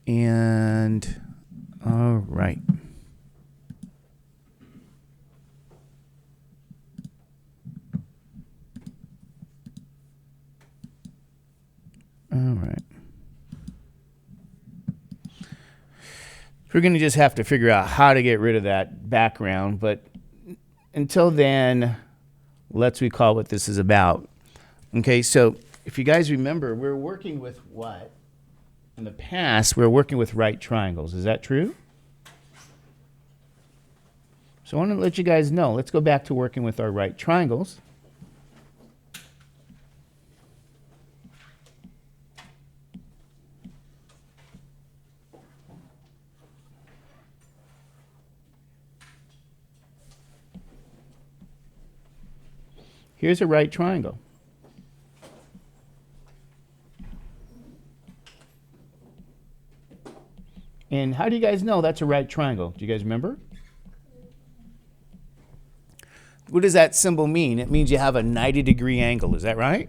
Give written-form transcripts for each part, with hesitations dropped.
And all right. All right. We're going to just have to figure out how to get rid of that background, but until then, let's recall what this is about. Okay, so if you guys remember, we're working with what? In the past, we're working with right triangles. Is that true? So I want to let you guys know. Let's go back to working with our right triangles. Here's a right triangle. And how do you guys know that's a right triangle? Do you guys remember? What does that symbol mean? It means you have a 90-degree angle. Is that right?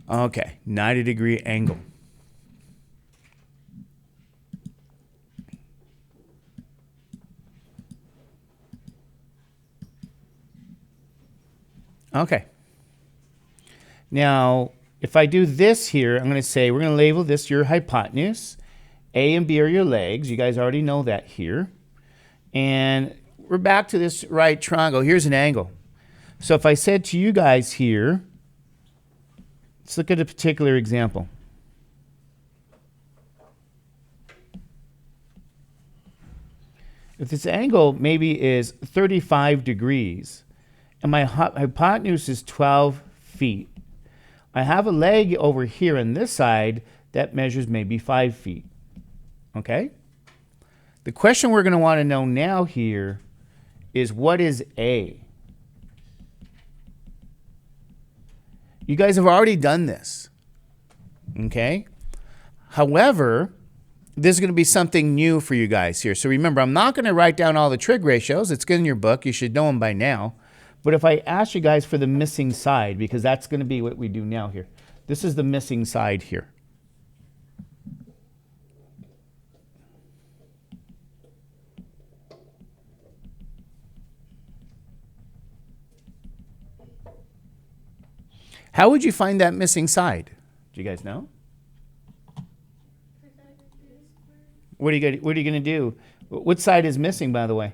Okay, 90-degree angle. Okay. Now, if I do this here, I'm going to say we're going to label this your hypotenuse. A and B are your legs. You guys already know that here. And we're back to this right triangle. Here's an angle. So if I said to you guys here, let's look at a particular example. If this angle maybe is 35 degrees, and my hypotenuse is 12 feet, I have a leg over here on this side that measures maybe 5 feet. Okay? The question we're going to want to know now here is, what is A? You guys have already done this. Okay? However, this is going to be something new for you guys here. So remember, I'm not going to write down all the trig ratios. It's good in your book. You should know them by now. But if I ask you guys for the missing side, because that's going to be what we do now here. This is the missing side here. How would you find that missing side? Do you guys know? What are you going to do? What side is missing, by the way?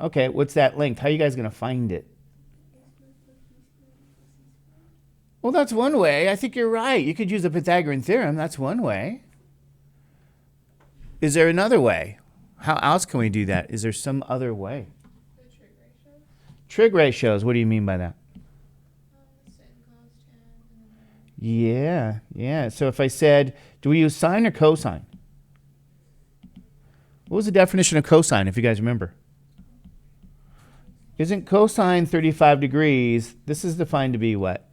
Okay, what's that length? How are you guys going to find it? Well, that's one way. I think you're right. You could use the Pythagorean theorem. That's one way. Is there another way? How else can we do that? Is there some other way? The trig ratios. Trig ratios. What do you mean by that? Sin, cos, tan. Yeah. So if I said, do we use sine or cosine? What was the definition of cosine, if you guys remember? Isn't cosine 35 degrees? This is defined to be what?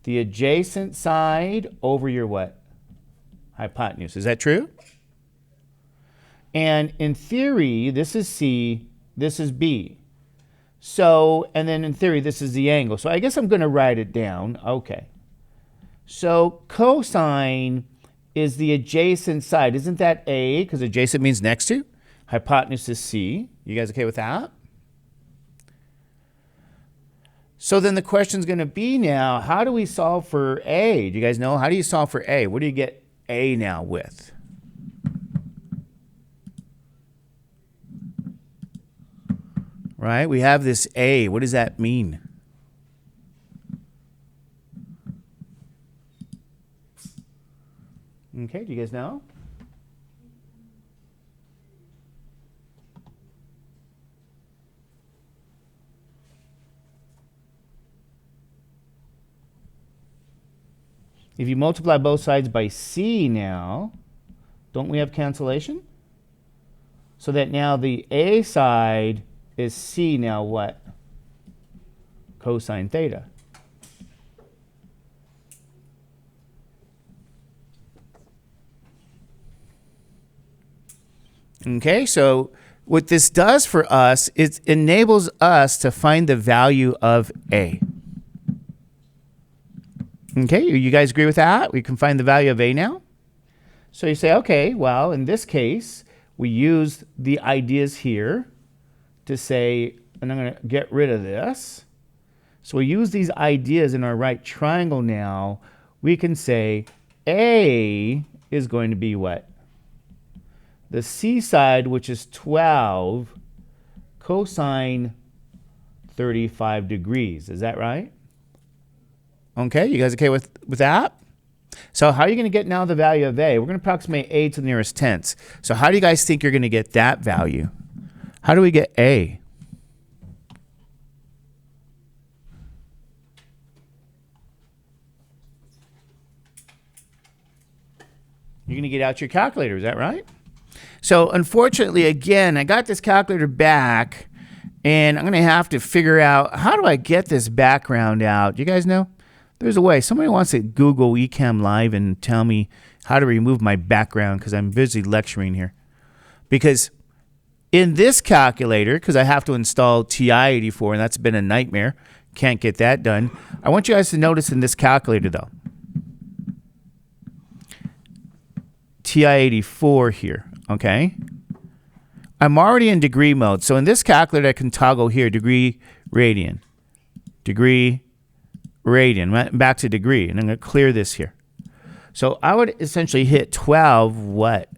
The adjacent side over your what? Hypotenuse. Is that true? And in theory, this is C, this is B. So, and then in theory, this is the angle. So I guess I'm going to write it down. Okay. So cosine is the adjacent side. Isn't that A? Because adjacent means next to. Hypotenuse is C. You guys okay with that? So then the question's going to be now, how do we solve for A? Do you guys know? How do you solve for A? What do you get A now with? Right? We have this A. What does that mean? Okay, do you guys know? If you multiply both sides by C now, don't we have cancellation? So that now the A side is C now what? Cosine theta. Okay, so what this does for us, it enables us to find the value of A. Okay, you guys agree with that? We can find the value of A now? So you say, okay, well, in this case, we use the ideas here to say, and I'm going to get rid of this. So we use these ideas in our right triangle now. We can say A is going to be what? The C side, which is 12 cosine 35 degrees. Is that right? Okay, you guys okay with that? So how are you going to get now the value of A? We're going to approximate A to the nearest tenths. So how do you guys think you're going to get that value? How do we get A? You're going to get out your calculator, is that right? So unfortunately, again, I got this calculator back, and I'm going to have to figure out, how do I get this background out? You guys know? There's a way. Somebody wants to Google Ecamm Live and tell me how to remove my background because I'm busy lecturing here. Because in this calculator, because I have to install TI-84, and that's been a nightmare, can't get that done. I want you guys to notice in this calculator, though, TI-84 here, okay? I'm already in degree mode. So in this calculator, I can toggle here, degree, radian, degree, radian, back to degree, and I'm going to clear this here. So I would essentially hit 12 what?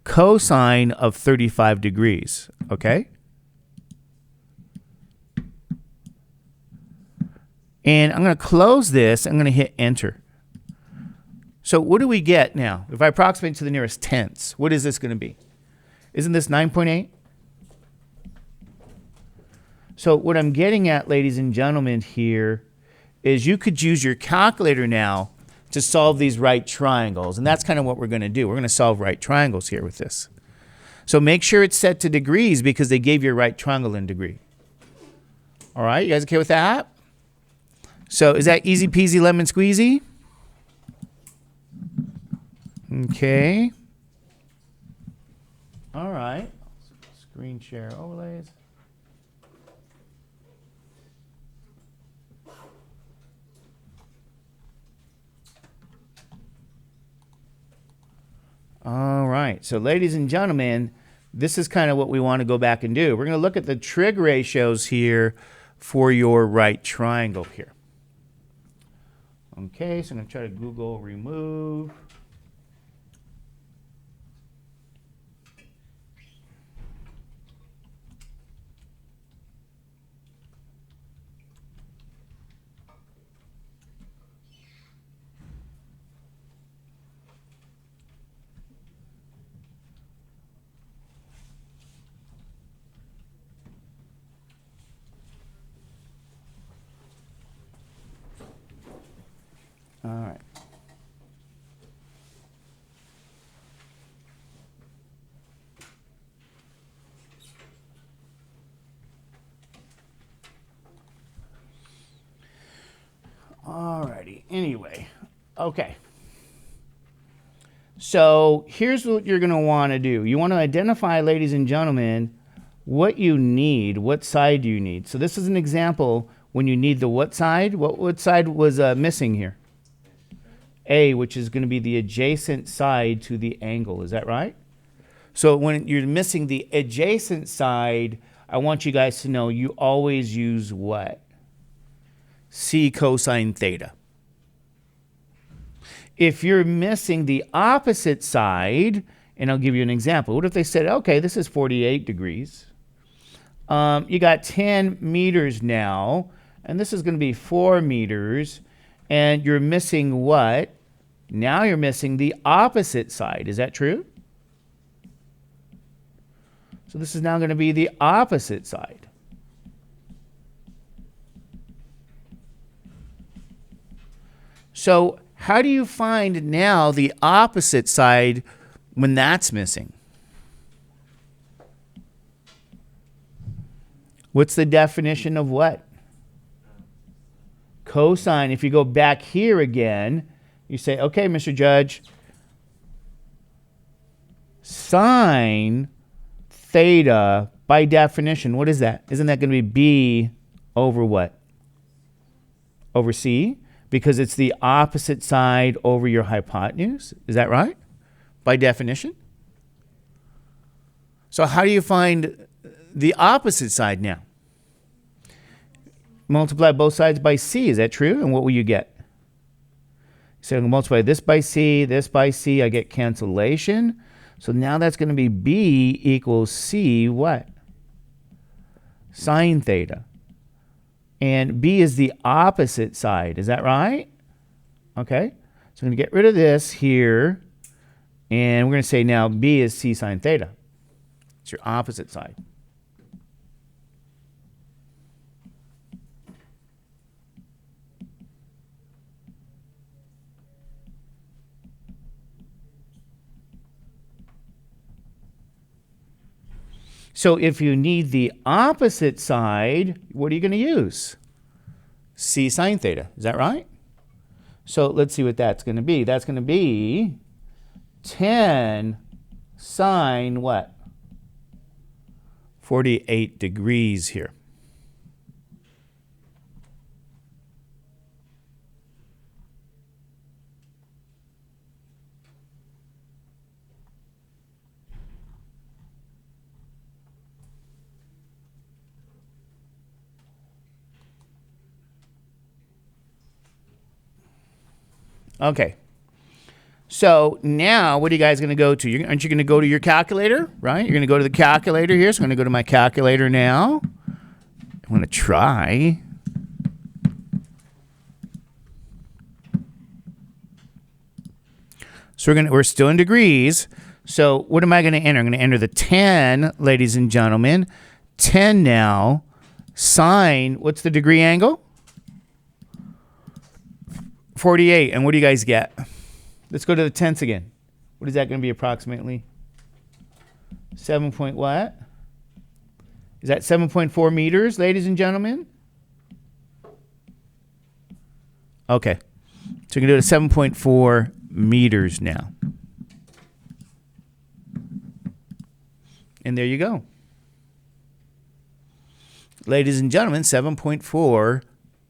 Cosine of 35 degrees, okay? And I'm going to close this. I'm going to hit enter. So what do we get now? If I approximate to the nearest tenths, what is this going to be? Isn't this 9.8? So what I'm getting at, ladies and gentlemen, here is you could use your calculator now to solve these right triangles. And that's kind of what we're going to do. We're going to solve right triangles here with this. So make sure it's set to degrees because they gave you a right triangle in degree. All right, you guys okay with that? So is that easy peasy lemon squeezy? Okay. All right. Screen share overlays. All right. So ladies and gentlemen, this is kind of what we want to go back and do. We're going to look at the trig ratios here for your right triangle here. Okay, so I'm going to try to Google remove. All right. All righty. Anyway, okay. So here's what you're going to want to do. You want to identify, ladies and gentlemen, what you need. What side do you need? So this is an example when you need the what side. What side was missing here? A, which is going to be the adjacent side to the angle. Is that right? So when you're missing the adjacent side, I want you guys to know you always use what? C cosine theta. If you're missing the opposite side, and I'll give you an example. What if they said, okay, this is 48 degrees. You got 10 meters now, and this is going to be 4 meters, and you're missing what? Now you're missing the opposite side. Is that true? So this is now going to be the opposite side. So how do you find now the opposite side when that's missing? What's the definition of what? Cosine. If you go back here again, you say, okay, Mr. Judge, sine theta, by definition, what is that? Isn't that going to be B over what? Over C? Because it's the opposite side over your hypotenuse. Is that right? by definition. So how do you find the opposite side now? Multiply both sides by c. Is that true? And what will you get? So I'm going to multiply this by c, I get cancellation. So now that's going to be b equals c what? Sine theta. And b is the opposite side. Is that right? Okay. So I'm going to get rid of this here. And we're going to say now b is c sine theta. It's your opposite side. So if you need the opposite side, what are you going to use? C sine theta. Is that right? So let's see what that's going to be. That's going to be 10 sine what? 48 degrees here. Okay. So now what are you guys going to go to? Aren't you going to go to your calculator, right? You're going to go to the calculator here. So I'm going to go to my calculator now. I'm going to try. So we're still in degrees. So what am I going to enter? I'm going to enter the 10, ladies and gentlemen. 10 now. Sine, what's the degree angle? 48. And what do you guys get? Let's go to the tenths again. What is that going to be approximately? 7 point what? Is that 7.4 meters, ladies and gentlemen? Okay. So we're going to do it at 7.4 meters now. And there you go. Ladies and gentlemen, 7.4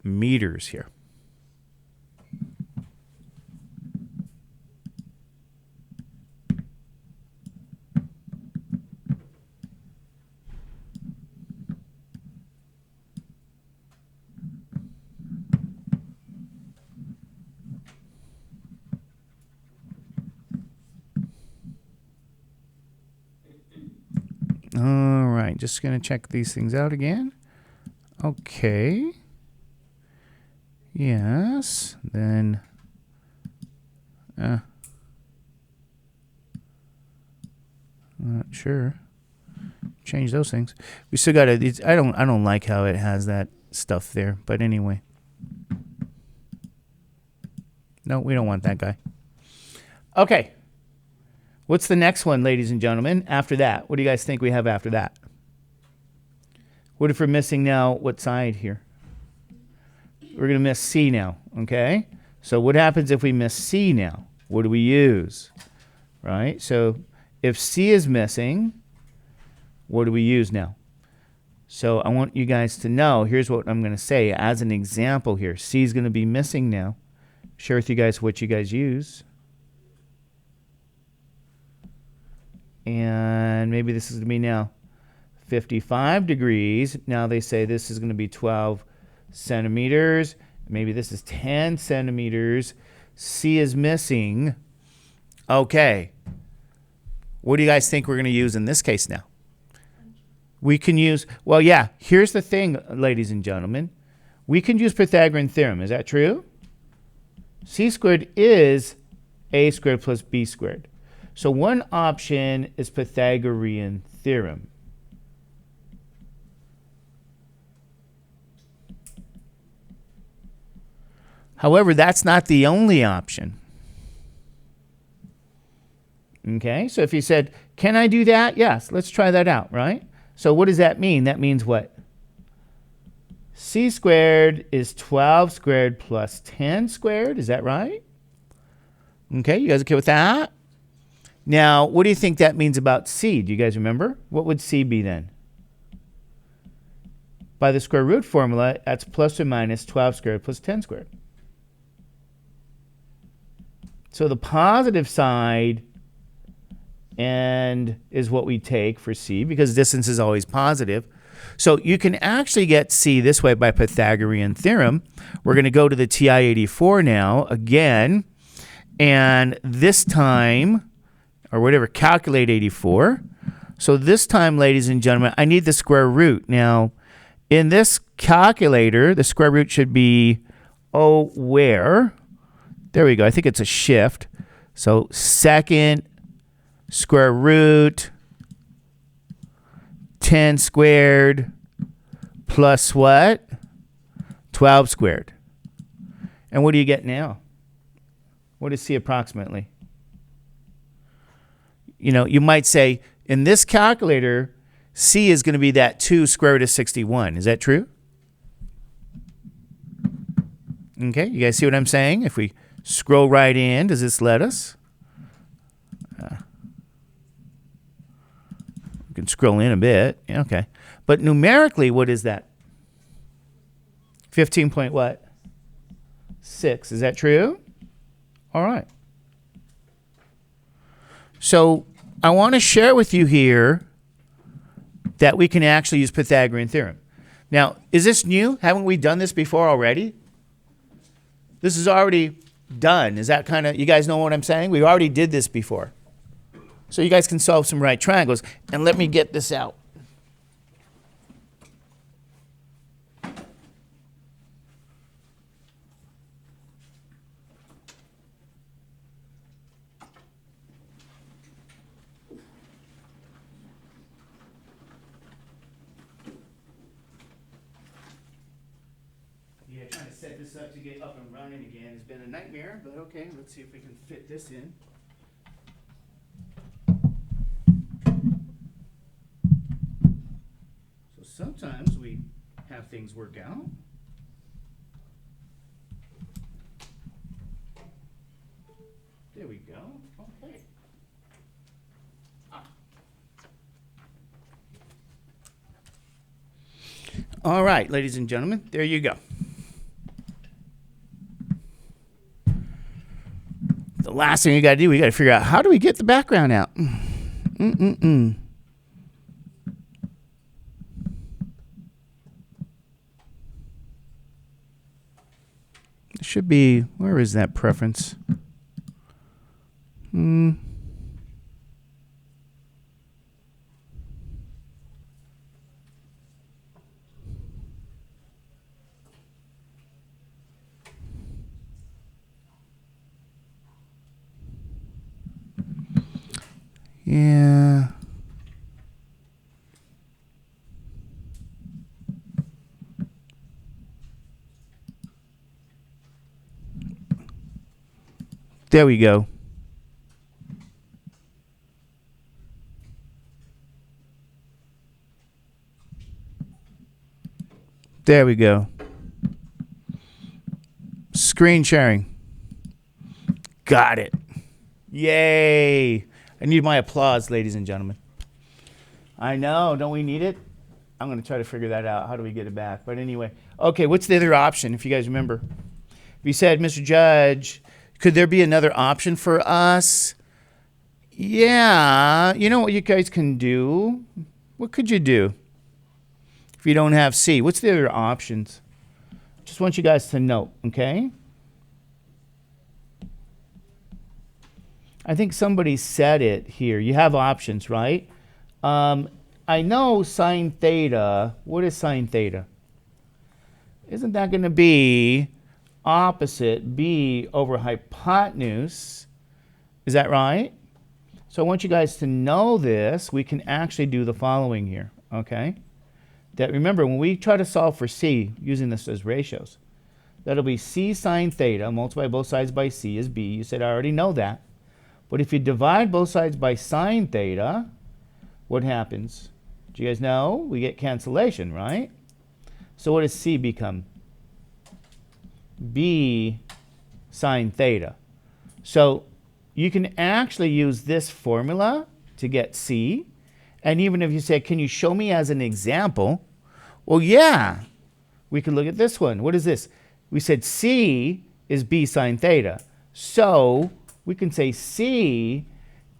meters here. All right, just going to check these things out again. Okay. Yes. Then. Not sure. Change those things. We still got to. I don't like how it has that stuff there. But anyway. No, we don't want that guy. Okay. What's the next one, ladies and gentlemen? After that, what do you guys think we have after that? What if we're missing now? What side here? We're going to miss C now, okay? So what happens if we miss C now? What do we use? Right? So if C is missing, what do we use now? So I want you guys to know, here's what I'm going to say as an example here. C is going to be missing now. Share with you guys what you guys use. And maybe this is going to be now 55 degrees. Now they say this is going to be 12 centimeters. Maybe this is 10 centimeters. C is missing. Okay. What do you guys think we're going to use in this case now? We can use, well, yeah, here's the thing, ladies and gentlemen. We can use Pythagorean theorem. Is that true? C squared is A squared plus B squared. So one option is Pythagorean theorem. However, that's not the only option. Okay, so if you said, can I do that? Yes, let's try that out, right? So what does that mean? That means what? C squared is 12 squared plus 10 squared. Is that right? Okay, you guys okay with that? Now, what do you think that means about C? Do you guys remember? What would C be then? By the square root formula, that's plus or minus 12 squared plus 10 squared. So the positive side and is what we take for C because distance is always positive. So you can actually get C this way by Pythagorean theorem. We're going to go to the TI-84 now again, and this time, or whatever, calculate 84. So this time, ladies and gentlemen, I need the square root. Now, in this calculator, the square root should be, where? There we go. I think it's a shift. So second square root 10 squared plus what? 12 squared. And what do you get now? What is C approximately? You know, you might say, in this calculator, C is going to be that 2 square root of 61. Is that true? Okay, you guys see what I'm saying? If we scroll right in, does this let us? We can scroll in a bit. Yeah, okay. But numerically, what is that? 15 point what? 6. Is that true? All right. So I want to share with you here that we can actually use Pythagorean theorem. Now, is this new? Haven't we done this before already? This is already done. Is that kind of, you guys know what I'm saying? We already did this before. So you guys can solve some right triangles. And let me get this out. Yeah, trying to set this up to get up and running again has been a nightmare, but okay, let's see if we can fit this in. So sometimes we have things work out. There we go. Okay. All right, ladies and gentlemen, there you go. The last thing you got to do, we got to figure out how do we get the background out. It should be, where is that preference? Yeah. There we go. There we go. Screen sharing. Got it. Yay. I need my applause, ladies and gentlemen. I know, don't we need it? I'm going to try to figure that out. How do we get it back? But anyway, okay, what's the other option, if you guys remember? We said, Mr. Judge, could there be another option for us? Yeah, you know what you guys can do? What could you do if you don't have C? What's the other options? Just want you guys to note, okay? I think somebody said it here. You have options, right? I know sine theta. What is sine theta? Isn't that going to be opposite b over hypotenuse? Is that right? So I want you guys to know this. We can actually do the following here, okay? That remember, when we try to solve for C using this as ratios, that'll be c sine theta, multiply both sides by c is b. You said I already know that. But if you divide both sides by sine theta, what happens? Do you guys know? We get cancellation, right? So what does C become? B sine theta. So you can actually use this formula to get C. And even if you say, can you show me as an example? Well, yeah. We could look at this one. What is this? We said C is B sine theta. So we can say C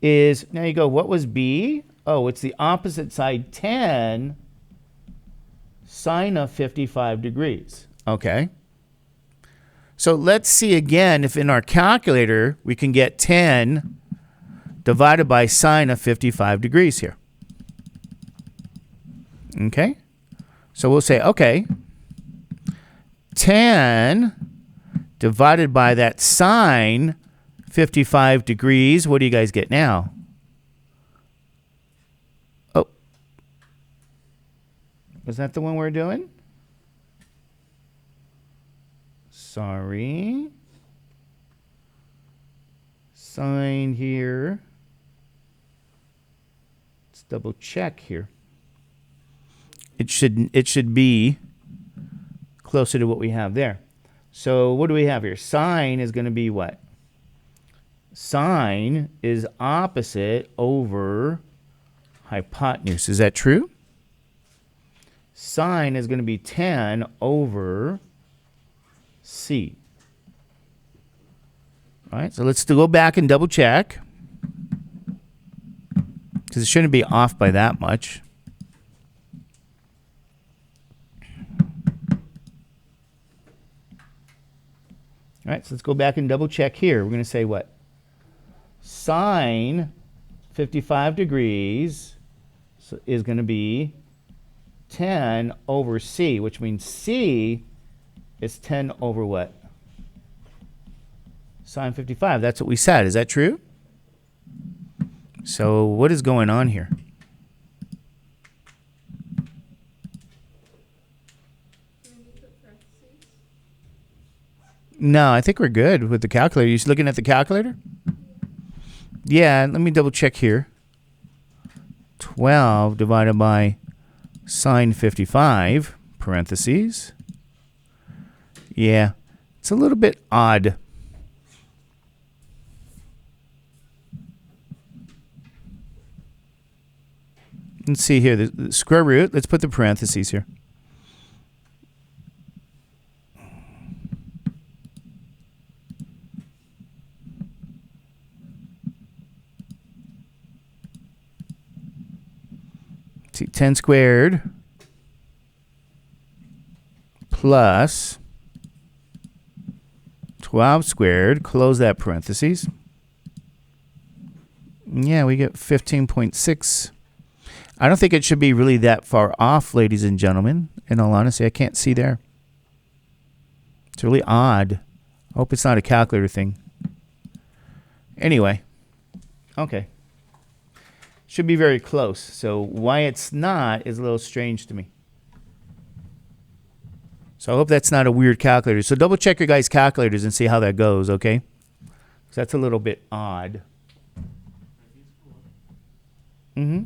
is, now you go, what was B? Oh, it's the opposite side, 10 sine of 55 degrees. Okay. So let's see again if in our calculator we can get 10 divided by sine of 55 degrees here. Okay. So we'll say, okay, 10 divided by that sine 55 degrees. What do you guys get now? Oh. Was that the one we're doing? Sorry. Sine here. Let's double check here. It should be closer to what we have there. So what do we have here? Sine is going to be what? Sine is opposite over hypotenuse. Is that true? Sine is going to be 10 over C. All right, so let's go back and double check, because it shouldn't be off by that much. All right, so let's go back and double check here. We're going to say what? Sine 55 degrees is going to be 10 over C, which means C is 10 over what? Sine 55. That's what we said. Is that true? So what is going on here? No, I think we're good with the calculator. You looking at the calculator? Yeah, let me double check here. 12 divided by sine 55, parentheses. Yeah, it's a little bit odd. Let's see here, the square root. Let's put the parentheses here. See, 10 squared plus 12 squared, close that parentheses. Yeah, we get 15.6. I don't think it should be really that far off, ladies and gentlemen. In all honesty, I can't see there. It's really odd. I hope it's not a calculator thing. Anyway, okay. Should be very close. So why it's not is a little strange to me. So I hope that's not a weird calculator. So double check your guys' calculators and see how that goes, okay? Because that's a little bit odd. Mm-hmm.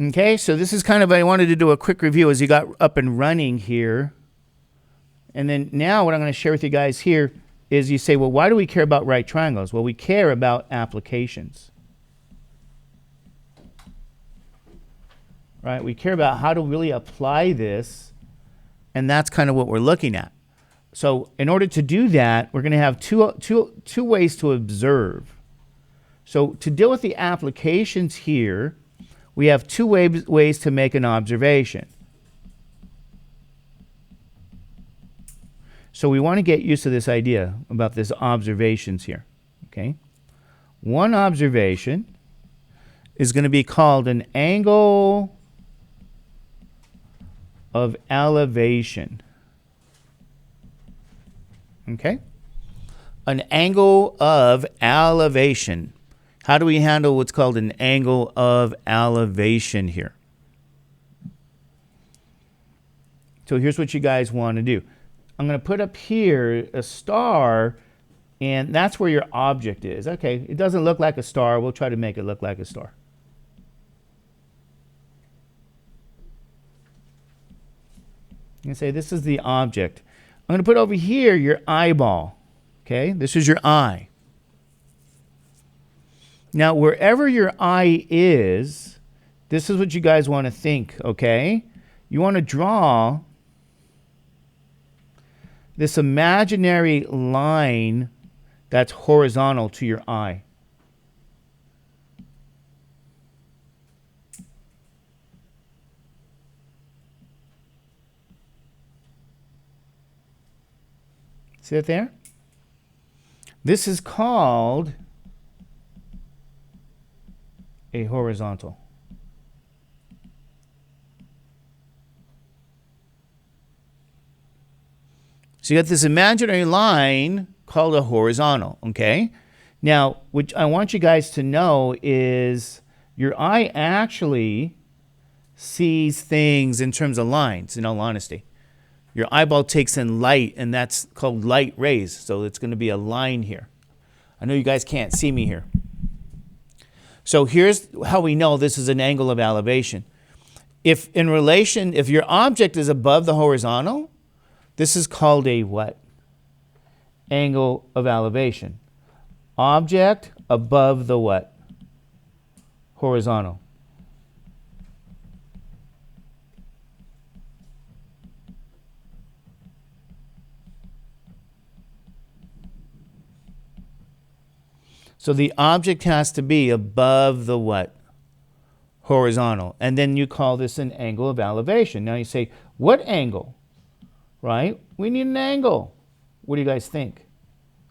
Okay, so this is kind of, I wanted to do a quick review as you got up and running here. And then now what I'm going to share with you guys here is you say, well, why do we care about right triangles? Well, we care about applications. Right? We care about how to really apply this, and that's kind of what we're looking at. So in order to do that, we're going to have two ways to observe. So to deal with the applications here, we have two ways to make an observation. So we want to get used to this idea about this observations here. Okay? One observation is going to be called an angle of elevation. Okay? An angle of elevation. How do we handle what's called an angle of elevation here? So here's what you guys want to do. I'm going to put up here a star, and that's where your object is. Okay, it doesn't look like a star. We'll try to make it look like a star. I'm going to say this is the object. I'm going to put over here your eyeball. Okay, this is your eye. Now, wherever your eye is, this is what you guys want to think, okay? you want to draw this imaginary line that's horizontal to your eye. See it there? This is called a horizontal. So you got this imaginary line called a horizontal, okay? Now, what I want you guys to know is your eye actually sees things in terms of lines, in all honesty. Your eyeball takes in light, and that's called light rays. So it's going to be a line here. I know you guys can't see me here. So here's how we know this is an angle of elevation. If your object is above the horizontal, this is called a what? Angle of elevation. Object above the what? Horizontal. So the object has to be above the what? Horizontal. And then you call this an angle of elevation. Now you say, what angle? Right? We need an angle. What do you guys think?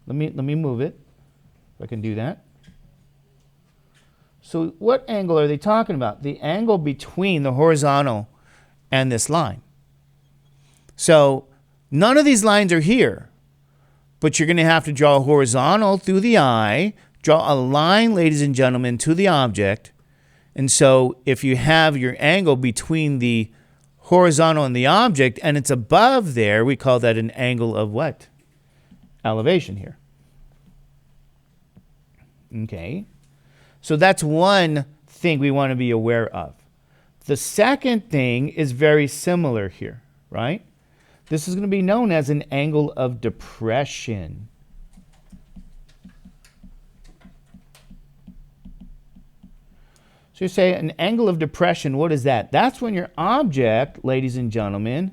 Let me move it. If I can do that. So what angle are they talking about? The angle between the horizontal and this line. So none of these lines are here. But you're going to have to draw a horizontal through the eye. Draw a line, ladies and gentlemen, to the object. And so if you have your angle between the horizontal and the object and it's above there, we call that an angle of what? Elevation here. Okay. So that's one thing we want to be aware of. The second thing is very similar here, right? This is going to be known as an angle of depression. So you say an angle of depression, what is that? That's when your object, ladies and gentlemen,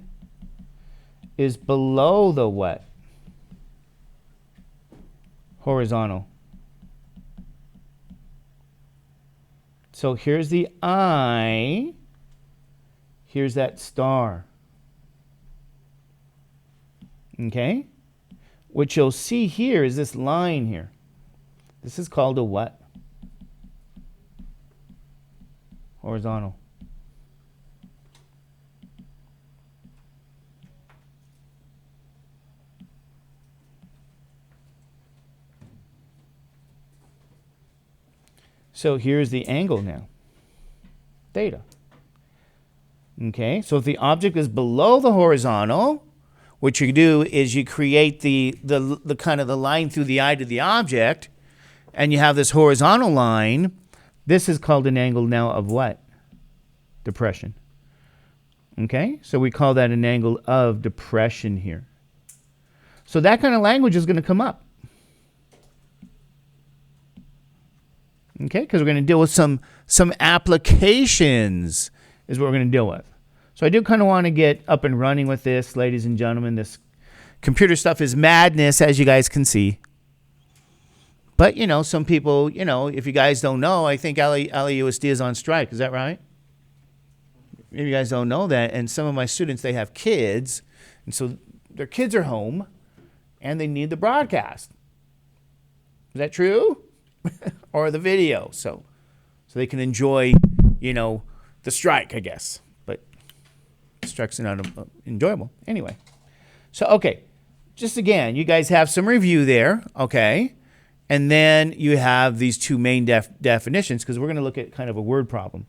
is below the what? Horizontal. So here's the eye. Here's that star. Okay? What you'll see here is this line here. This is called a what? Horizontal. So here's the angle now. Theta. Okay, so if the object is below the horizontal, what you do is you create the kind of the line through the eye to the object, and you have this horizontal line. This is called an angle now of what? Depression. Okay, so we call that an angle of depression here. So that kind of language is going to come up. Okay, because we're going to deal with some applications is what we're going to deal with. So I do kind of want to get up and running with this, ladies and gentlemen. This computer stuff is madness, as you guys can see. But, you know, some people, you know, if you guys don't know, I think LAUSD is on strike. Is that right? Maybe you guys don't know that. And some of my students, they have kids. And so their kids are home and they need the broadcast. Is that true? Or the video. So they can enjoy, you know, the strike, I guess. But strikes are not enjoyable. Anyway. So, okay. Just again, you guys have some review there. Okay. And then you have these two main definitions because we're going to look at kind of a word problem.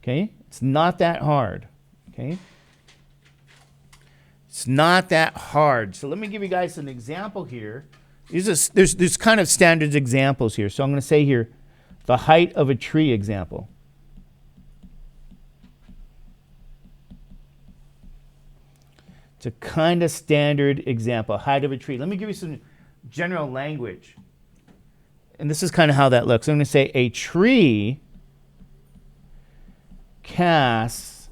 Okay? It's not that hard. Okay? It's not that hard. So let me give you guys an example here. There's kind of standard examples here. So I'm going to say here, the height of a tree example. It's a kind of standard example, height of a tree. Let me give you some general language. And this is kind of how that looks. I'm going to say a tree casts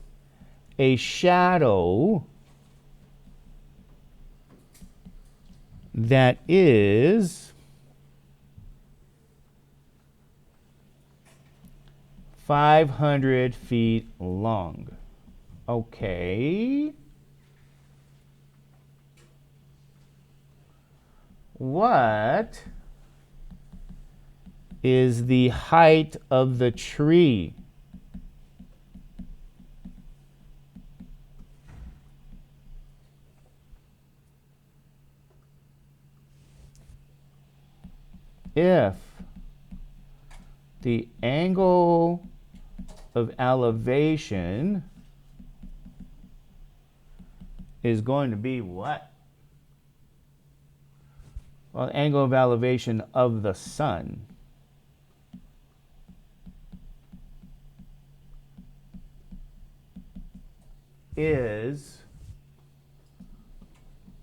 a shadow that is 500 feet long. Okay. What is the height of the tree? If the angle of elevation is going to be what? Well, the angle of elevation of the sun is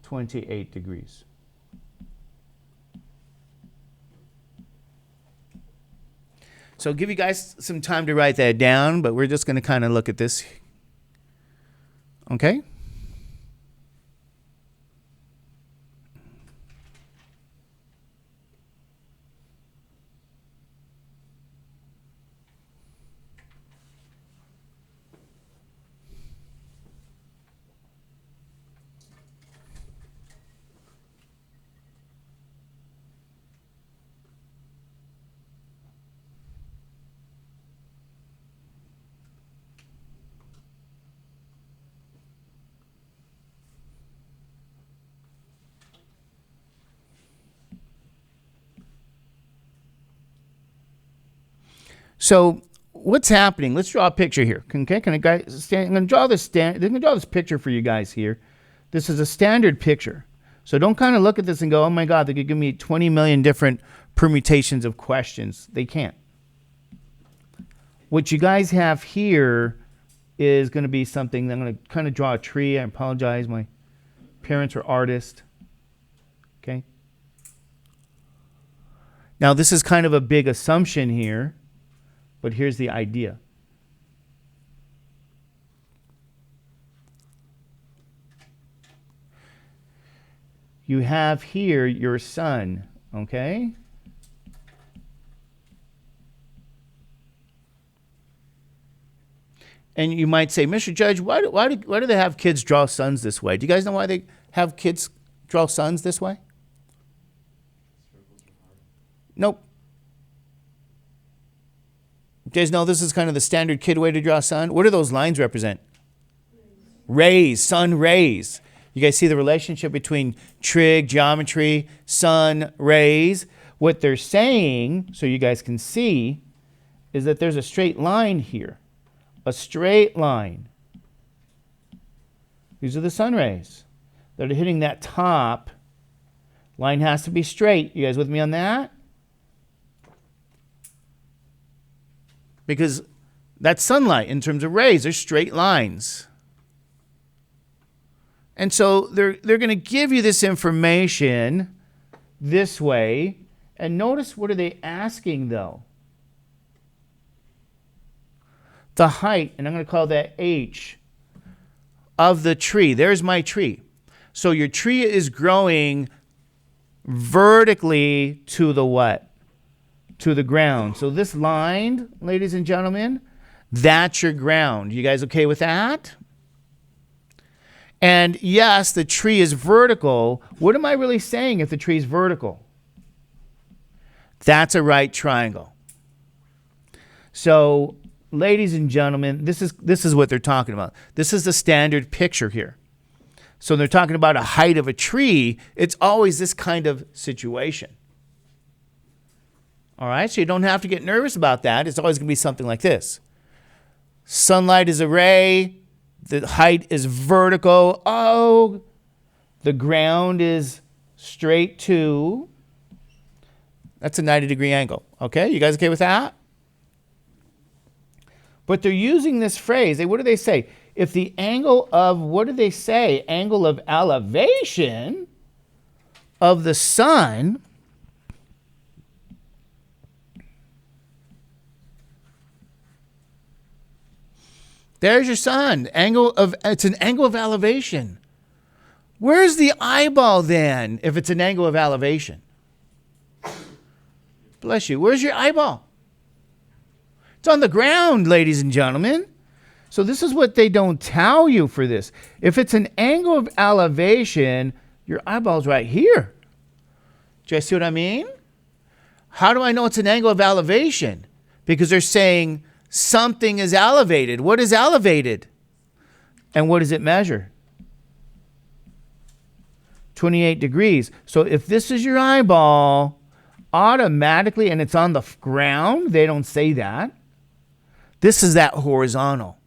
28 degrees. So I'll give you guys some time to write that down, but we're just going to kind of look at this. Okay? So what's happening? Let's draw a picture here. Okay, can I guys stand? I'm going to draw this picture for you guys here. This is a standard picture. So don't kind of look at this and go, "Oh my God, they could give me 20 million different permutations of questions." They can't. What you guys have here is going to be something. I'm going to kind of draw a tree. I apologize. My parents are artists. Okay. Now this is kind of a big assumption here. But here's the idea. You have here your sun, okay? And you might say, Mr. Judge, why do they have kids draw suns this way? Do you guys know why they have kids draw suns this way? Nope. You guys know this is kind of the standard kid way to draw a sun? What do those lines represent? Rays, sun rays. You guys see the relationship between trig, geometry, sun, rays? What they're saying, so you guys can see, is that there's a straight line here. A straight line. These are the sun rays that are hitting that top. Line has to be straight. You guys with me on that? Because that's sunlight in terms of rays. They're straight lines. And so they're going to give you this information this way. And notice, what are they asking, though? The height, and I'm going to call that H, of the tree. There's my tree. So your tree is growing vertically to the what? To the ground. So this line, ladies and gentlemen, that's your ground. You guys okay with that? And yes, the tree is vertical. What am I really saying if the tree is vertical? That's a right triangle. So, ladies and gentlemen, this is what they're talking about. This is the standard picture here. So they're talking about a height of a tree. It's always this kind of situation. All right, so you don't have to get nervous about that. It's always going to be something like this. Sunlight is a ray. The height is vertical. Oh, the ground is straight to. That's a 90-degree angle. Okay, you guys okay with that? But they're using this phrase. What do they say? If the angle of, what do they say? Angle of elevation of the sun There's your sun. It's an angle of elevation. Where's the eyeball then if it's an angle of elevation? Bless you. Where's your eyeball? It's on the ground, ladies and gentlemen. So this is what they don't tell you for this. If it's an angle of elevation, your eyeball's right here. Do you guys see what I mean? How do I know it's an angle of elevation? Because they're saying something is elevated. What is elevated? And what does it measure? 28 degrees. So if this is your eyeball, automatically, and it's on the ground, they don't say that. This is that horizontal.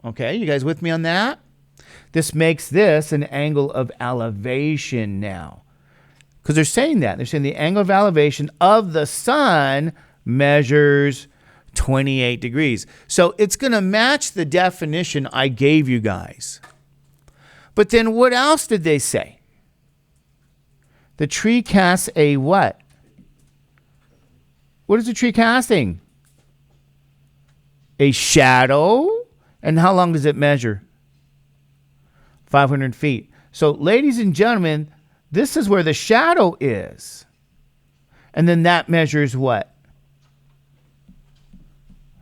Okay, you guys with me on that? This makes this an angle of elevation now. Because they're saying that. They're saying the angle of elevation of the sun measures 28 degrees. So it's going to match the definition I gave you guys. But then what else did they say? The tree casts a what? What is the tree casting? A shadow. And how long does it measure? 500 feet. So, ladies and gentlemen, this is where the shadow is. And then that measures what?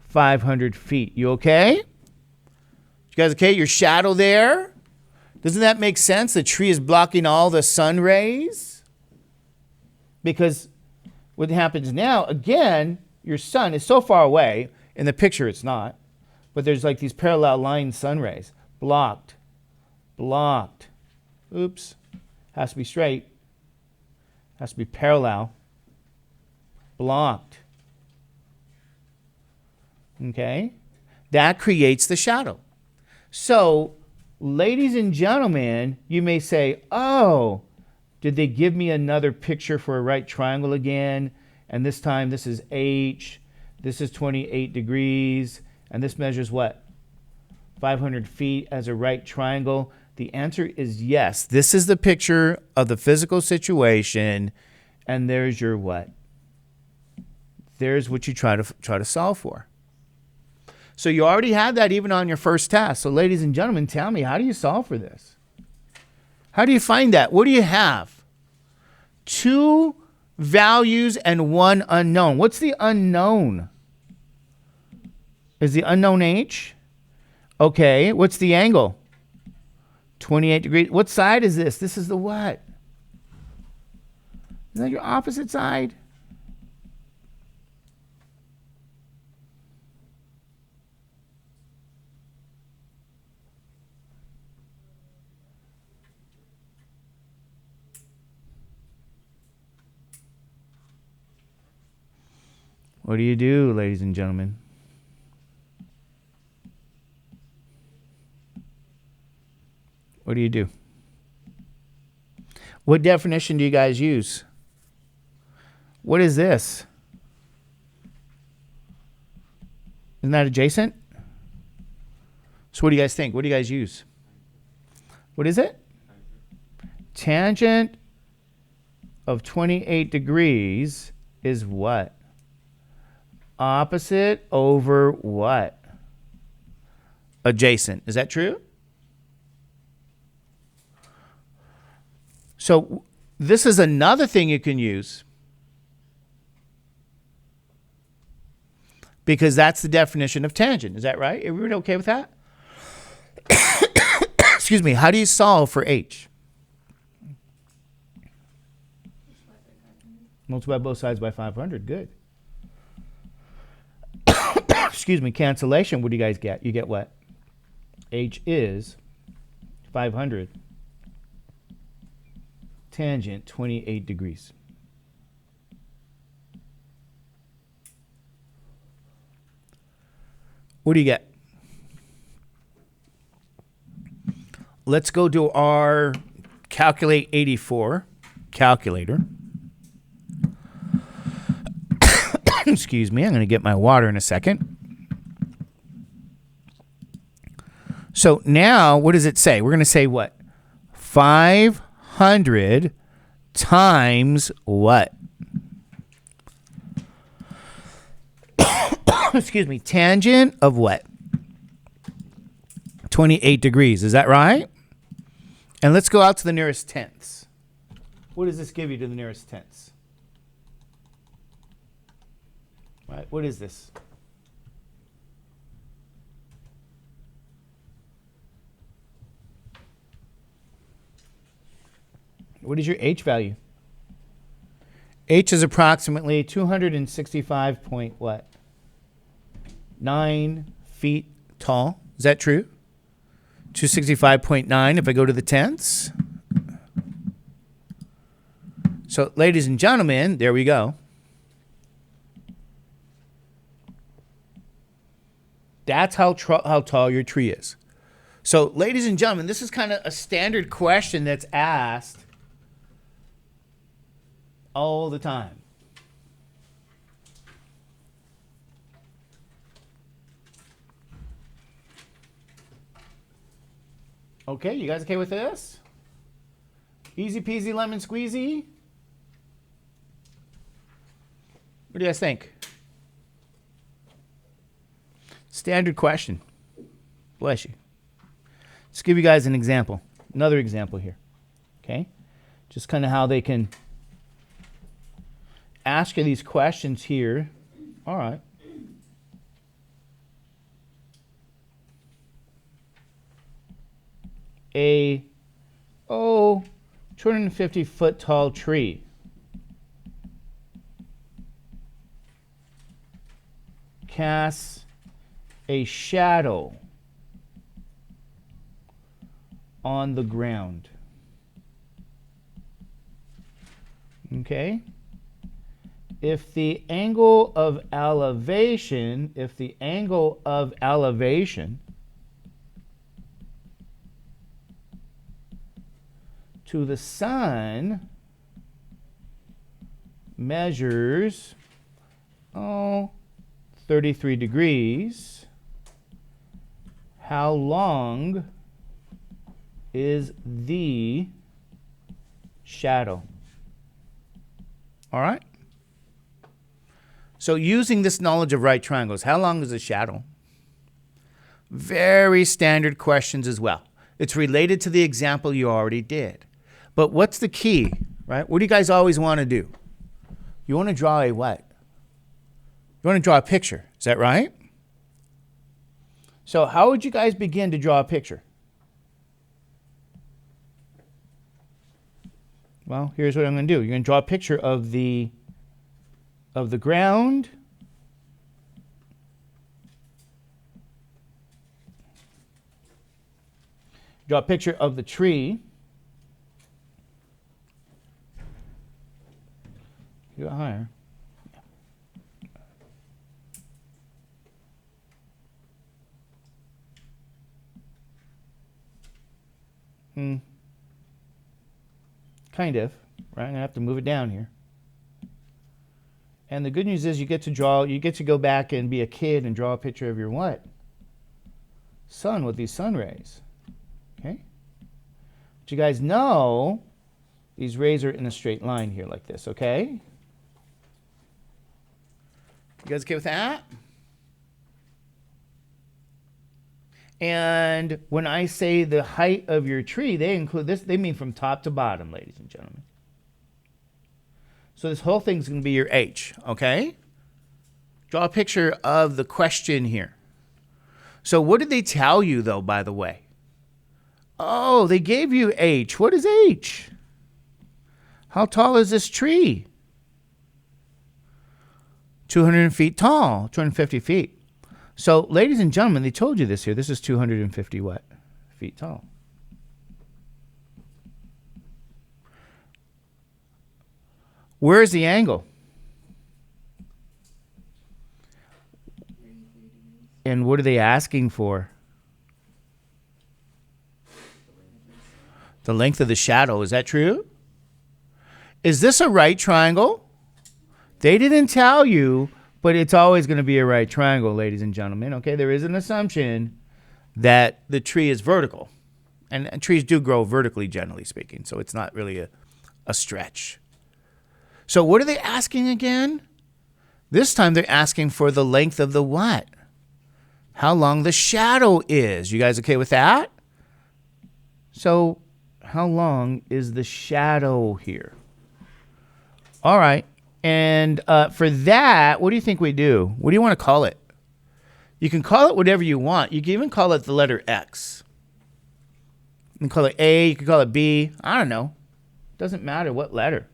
500 feet. You okay? You guys okay? Your shadow there? Doesn't that make sense? The tree is blocking all the sun rays? Because what happens now, again, your sun is so far away. In the picture, it's not. But there's like these parallel line sun rays. Blocked. Blocked. Oops. Has to be straight. Has to be parallel. Blocked. Okay? That creates the shadow. So, ladies and gentlemen, you may say, oh, did they give me another picture for a right triangle again? And this time this is H. This is 28 degrees. And this measures what? 500 feet as a right triangle. The answer is yes. This is the picture of the physical situation. And there's your what? There's what you try to solve for. So you already had that even on your first test. So ladies and gentlemen, tell me, how do you solve for this? How do you find that? What do you have? 2 values and 1 unknown. What's the unknown? Is the unknown H? Okay. What's the angle? 28 degrees. What side is this? This is the what? Is that your opposite side? What do you do, ladies and gentlemen? What do you do? What definition do you guys use? What is this? Isn't that adjacent? So what do you guys think? What do you guys use? What is it? Tangent of 28 degrees is what? Opposite over what? Adjacent. Is that true? So this is another thing you can use, because that's the definition of tangent. Is that right? Everybody okay with that? Excuse me. How do you solve for H? Multiply both sides by 500. Good. Excuse me. Cancellation. What do you guys get? You get what? H is 500. Tangent 28 degrees. What do you get? Let's go to our Calculate 84 calculator. Excuse me, I'm going to get my water in a second. So now, what does it say? We're going to say what? 500 times what? Excuse me, tangent of what? 28 degrees. Is that right? And let's go out to the nearest tenths. What does this give you to the nearest tenths? Right, what is this? What is your H value? H is approximately 265 point what? 9 feet tall. Is that true? 265.9 if I go to the tenths. So, ladies and gentlemen, there we go. That's how tall your tree is. So, ladies and gentlemen, this is kind of a standard question that's asked all the time. Okay, you guys okay with this? Easy peasy lemon squeezy. What do you guys think? Standard question. Bless you. Let's give you guys an example. Another example here. Okay? Just kind of how they can ask you these questions here. All right. A 250 foot tall tree casts a shadow on the ground. Okay? If the angle of elevation to the sun measures 33 degrees, how long is the shadow? All right? So using this knowledge of right triangles, how long is the shadow? Very standard questions as well. It's related to the example you already did. But what's the key, right? What do you guys always want to do? You want to draw a what? You want to draw a picture. Is that right? So how would you guys begin to draw a picture? Well, here's what I'm going to do. You're going to draw a picture of the ground. Draw a picture of the tree. Go higher. Kind of, right? I'm gonna have to move it down here. And the good news is you get to go back and be a kid and draw a picture of your what? Sun with these sun rays. Okay? But you guys know these rays are in a straight line here like this, okay? You guys okay with that? And when I say the height of your tree, they include this, they mean from top to bottom, ladies and gentlemen. So this whole thing's going to be your H, okay? Draw a picture of the question here. So what did they tell you, though, by the way? Oh, they gave you H. What is H? How tall is this tree? 200 feet tall, 250 feet. So, ladies and gentlemen, they told you this here. This is 250 what? Feet tall. Where is the angle? And what are they asking for? The length of the shadow. Is that true? Is this a right triangle? They didn't tell you, but it's always going to be a right triangle, ladies and gentlemen. Okay, there is an assumption that the tree is vertical. And trees do grow vertically, generally speaking, so it's not really a stretch. So what are they asking again? This time they're asking for the length of the what? how long the shadow is. You guys okay with that? So how long is the shadow here? All right. And for that, what do you think we do? What do you want to call it? You can call it whatever you want. You can even call it the letter X. You can call it A. You can call it B. I don't know. Doesn't matter what letter.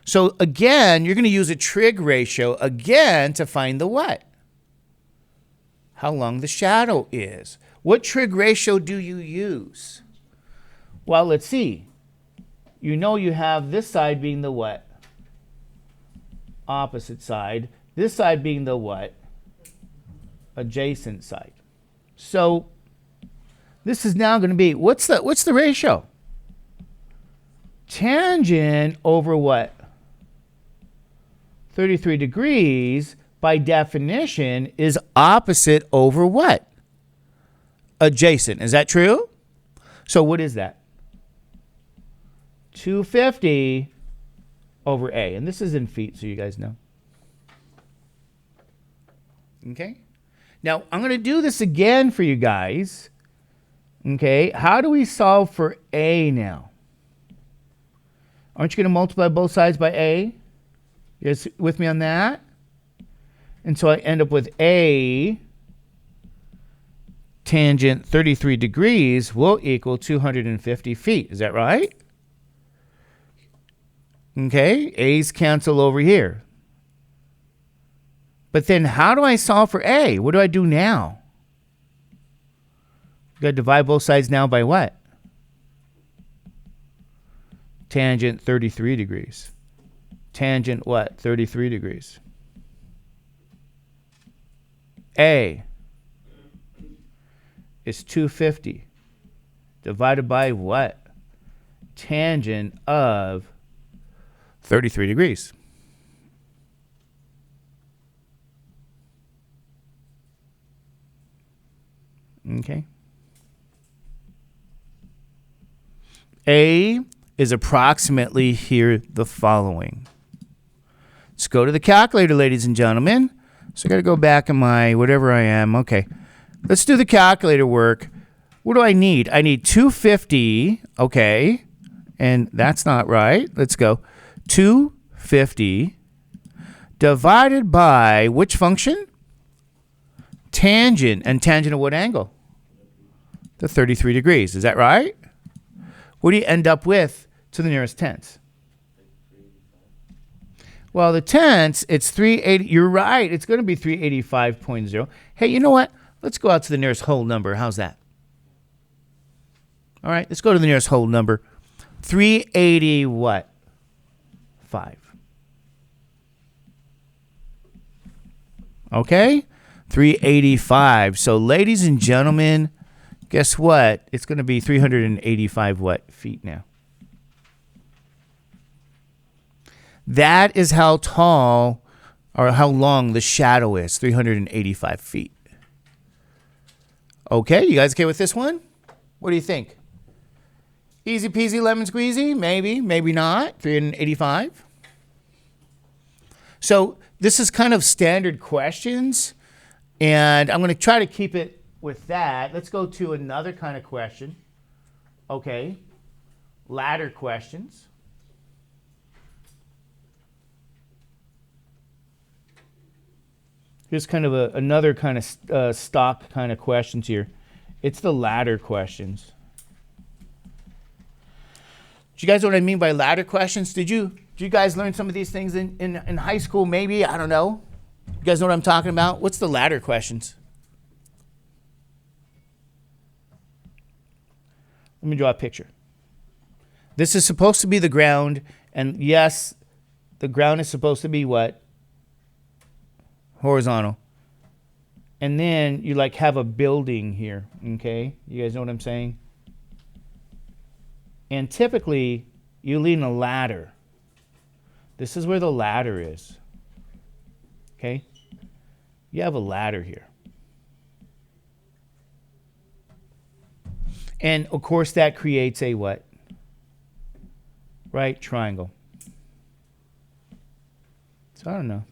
So again, you're going to use a trig ratio again to find the what? How long the shadow is. What trig ratio do you use? Well, let's see. You know you have this side being the what? Opposite side. This side being the what? Adjacent side. So this is now going to be, what's the ratio? Tangent over what? 33 degrees, by definition, is opposite over what? Adjacent. Is that true? So what is that? 250 over A. And this is in feet, so you guys know. Okay? Now, I'm going to do this again for you guys. Okay? How do we solve for A now? Aren't you going to multiply both sides by A? You guys with me on that? And so I end up with A tangent 33 degrees will equal 250 feet. Is that right? Okay, A's cancel over here. But then how do I solve for A? What do I do now? I've got to divide both sides now by what? Tangent 33 degrees. Tangent what? 33 degrees. A is 250 divided by what? Tangent of 33 degrees. Okay. A is approximately here the following. Let's go to the calculator, ladies and gentlemen. So I got to go back in my whatever I am. Okay. Let's do the calculator work. What do I need? I need 250. Okay. And that's not right. Let's go. 250 divided by which function? Tangent. And tangent of what angle? The 33 degrees. Is that right? What do you end up with to the nearest tenth? Well, the tenths, it's 380. You're right. It's going to be 385.0. Hey, you know what? Let's go out to the nearest whole number. How's that? All right, let's go to the nearest whole number. 380 what? 5. Okay? 385. So, ladies and gentlemen, guess what? It's going to be 385 what? Feet now. That is how tall or how long the shadow is, 385 feet. Okay, you guys okay with this one? What do you think? Easy peasy lemon squeezy? Maybe, maybe not. 385. So this is kind of standard questions, and I'm going to try to keep it with that. Let's go to another kind of question. Okay, ladder questions. Here's kind of another kind of stock kind of questions here. It's the ladder questions. Do you guys know what I mean by ladder questions? Did you guys learn some of these things in high school? Maybe, I don't know. You guys know what I'm talking about? What's the ladder questions? Let me draw a picture. This is supposed to be the ground, and yes, the ground is supposed to be what? Horizontal. And then you like have a building here, okay? You guys know what I'm saying? And typically, you lean a ladder. This is where the ladder is, okay? You have a ladder here. And, of course, that creates a what? Right triangle. So, I don't know.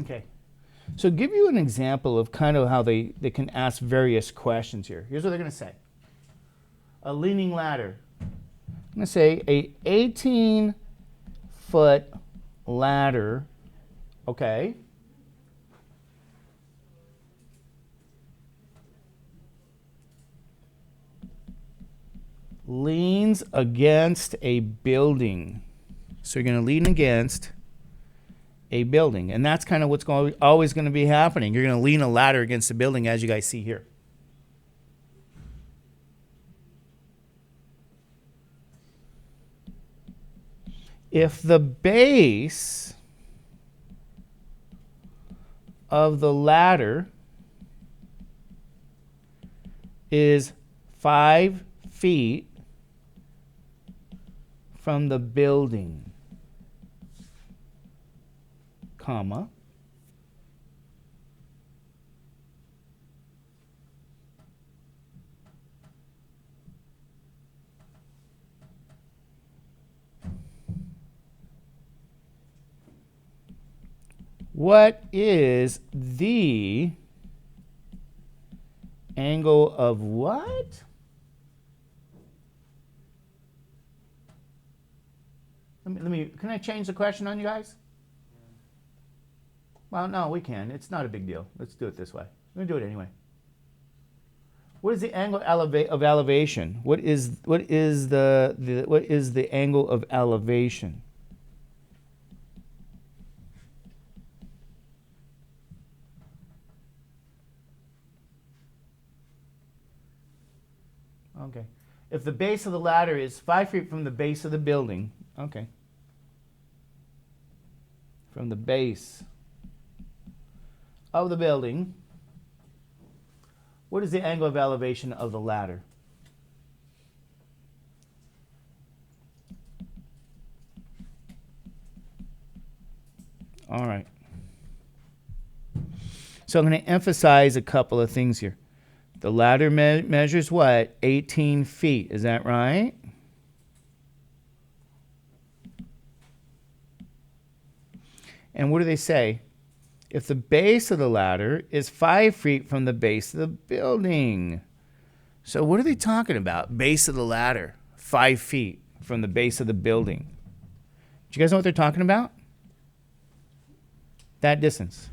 Okay. So give you an example of kind of how they can ask various questions here. Here's what they're going to say. A leaning ladder. I'm going to say a 18-foot ladder, okay, leans against a building. So you're going to lean against a building. And that's kind of what's always going to be happening. You're going to lean a ladder against a building, as you guys see here. If the base of the ladder is 5 feet from the building, comma, what is the angle of what? Can I change the question on you guys? Well, no, we can. It's not a big deal. Let's do it this way. I'm going to do it anyway. What is the angle of elevation? What is the angle of elevation? Okay. If the base of the ladder is 5 feet from the base of the building, okay. From the base of the building, what is the angle of elevation of the ladder? All right. So I'm going to emphasize a couple of things here. The ladder measures what? 18 feet. Is that right? And what do they say? If the base of the ladder is 5 feet from the base of the building. So what are they talking about? Base of the ladder, 5 feet from the base of the building. Do you guys know what they're talking about? That distance.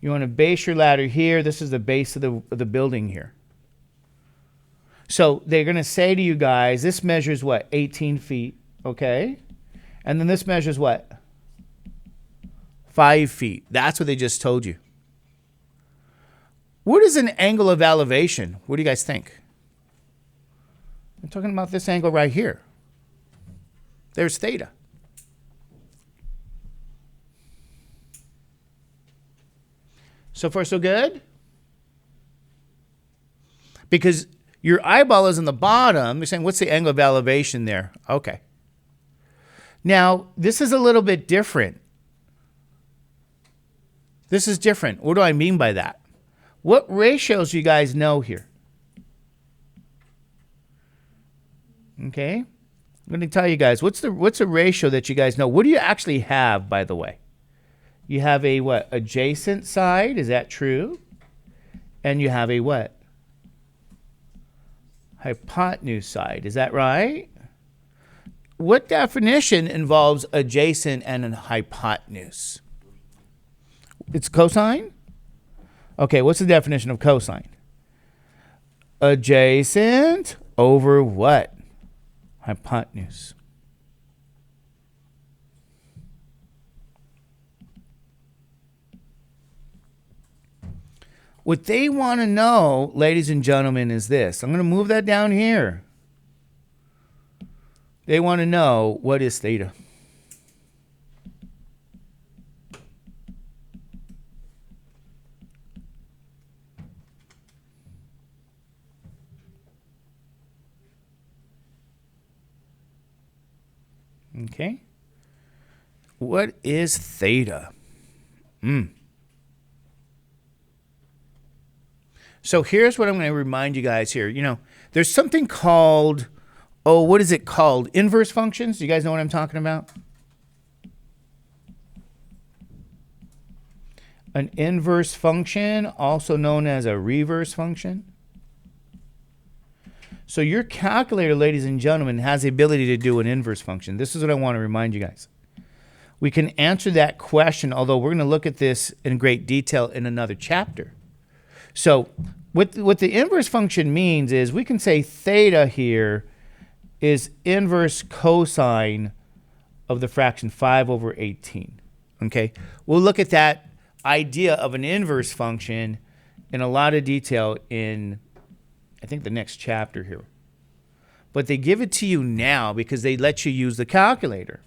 You want to base your ladder here. This is the base of the building here. So they're going to say to you guys, this measures what? 18 feet, okay? And then this measures what? 5 feet. That's what they just told you. What is an angle of elevation? What do you guys think? I'm talking about this angle right here. There's theta. So far, so good? Because your eyeball is on the bottom. You're saying, what's the angle of elevation there? Okay. Now, this is a little bit different. This is different. What do I mean by that? What ratios you guys know here? Okay. I'm going to tell you guys, what's a ratio that you guys know? What do you actually have, by the way? You have a what? Adjacent side, is that true? And you have a what? Hypotenuse side, is that right? What definition involves adjacent and an hypotenuse? It's cosine? Okay, what's the definition of cosine? Adjacent over what? Hypotenuse. What they want to know, ladies and gentlemen, is this. I'm going to move that down here. They want to know, what is theta? Okay. What is theta? So here's what I'm going to remind you guys here. You know, there's something called, what is it called? Inverse functions. Do you guys know what I'm talking about? an inverse function, also known as a reverse function. So your calculator, ladies and gentlemen, has the ability to do an inverse function. This is what I want to remind you guys. We can answer that question, although we're going to look at this in great detail in another chapter. So what the inverse function means is we can say theta here is inverse cosine of the fraction 5 over 18. Okay? We'll look at that idea of an inverse function in a lot of detail in, I think, the next chapter here. But they give it to you now because they let you use the calculator.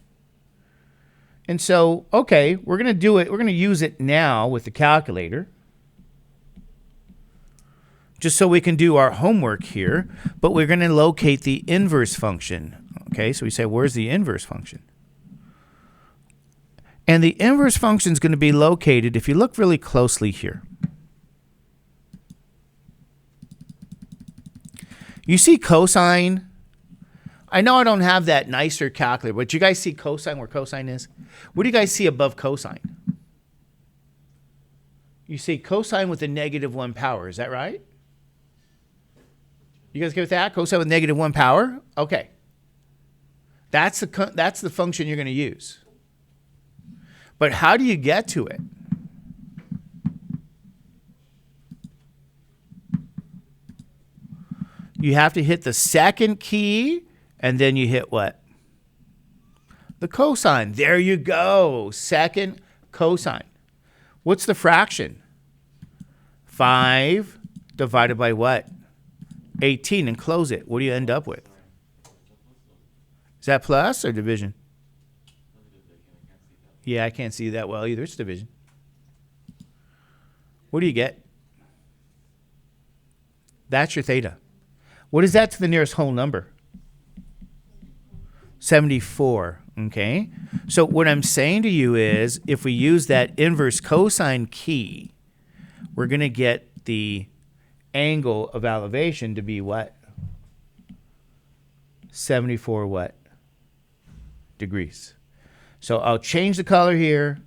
And so, okay, we're going to do it. We're going to use it now with the calculator, just so we can do our homework here. But we're going to locate the inverse function. Okay, so we say, where's the inverse function? And the inverse function is going to be located, if you look really closely here. You see cosine? I know I don't have that nicer calculator, but you guys see cosine where cosine is? What do you guys see above cosine? You see cosine with a -1 power. Is that right? You guys get with that? Cosine with -1 power? Okay. That's the function you're going to use. But how do you get to it? You have to hit the second key, and then you hit what? The cosine. There you go. Second cosine. What's the fraction? 5 divided by what? 18, and close it. What do you end up with? Is that plus or division? Yeah, I can't see that well either. It's division. What do you get? That's your theta. What is that to the nearest whole number? 74. Okay. So what I'm saying to you is, if we use that inverse cosine key, we're going to get the angle of elevation to be what? 74 what? Degrees. So I'll change the color here,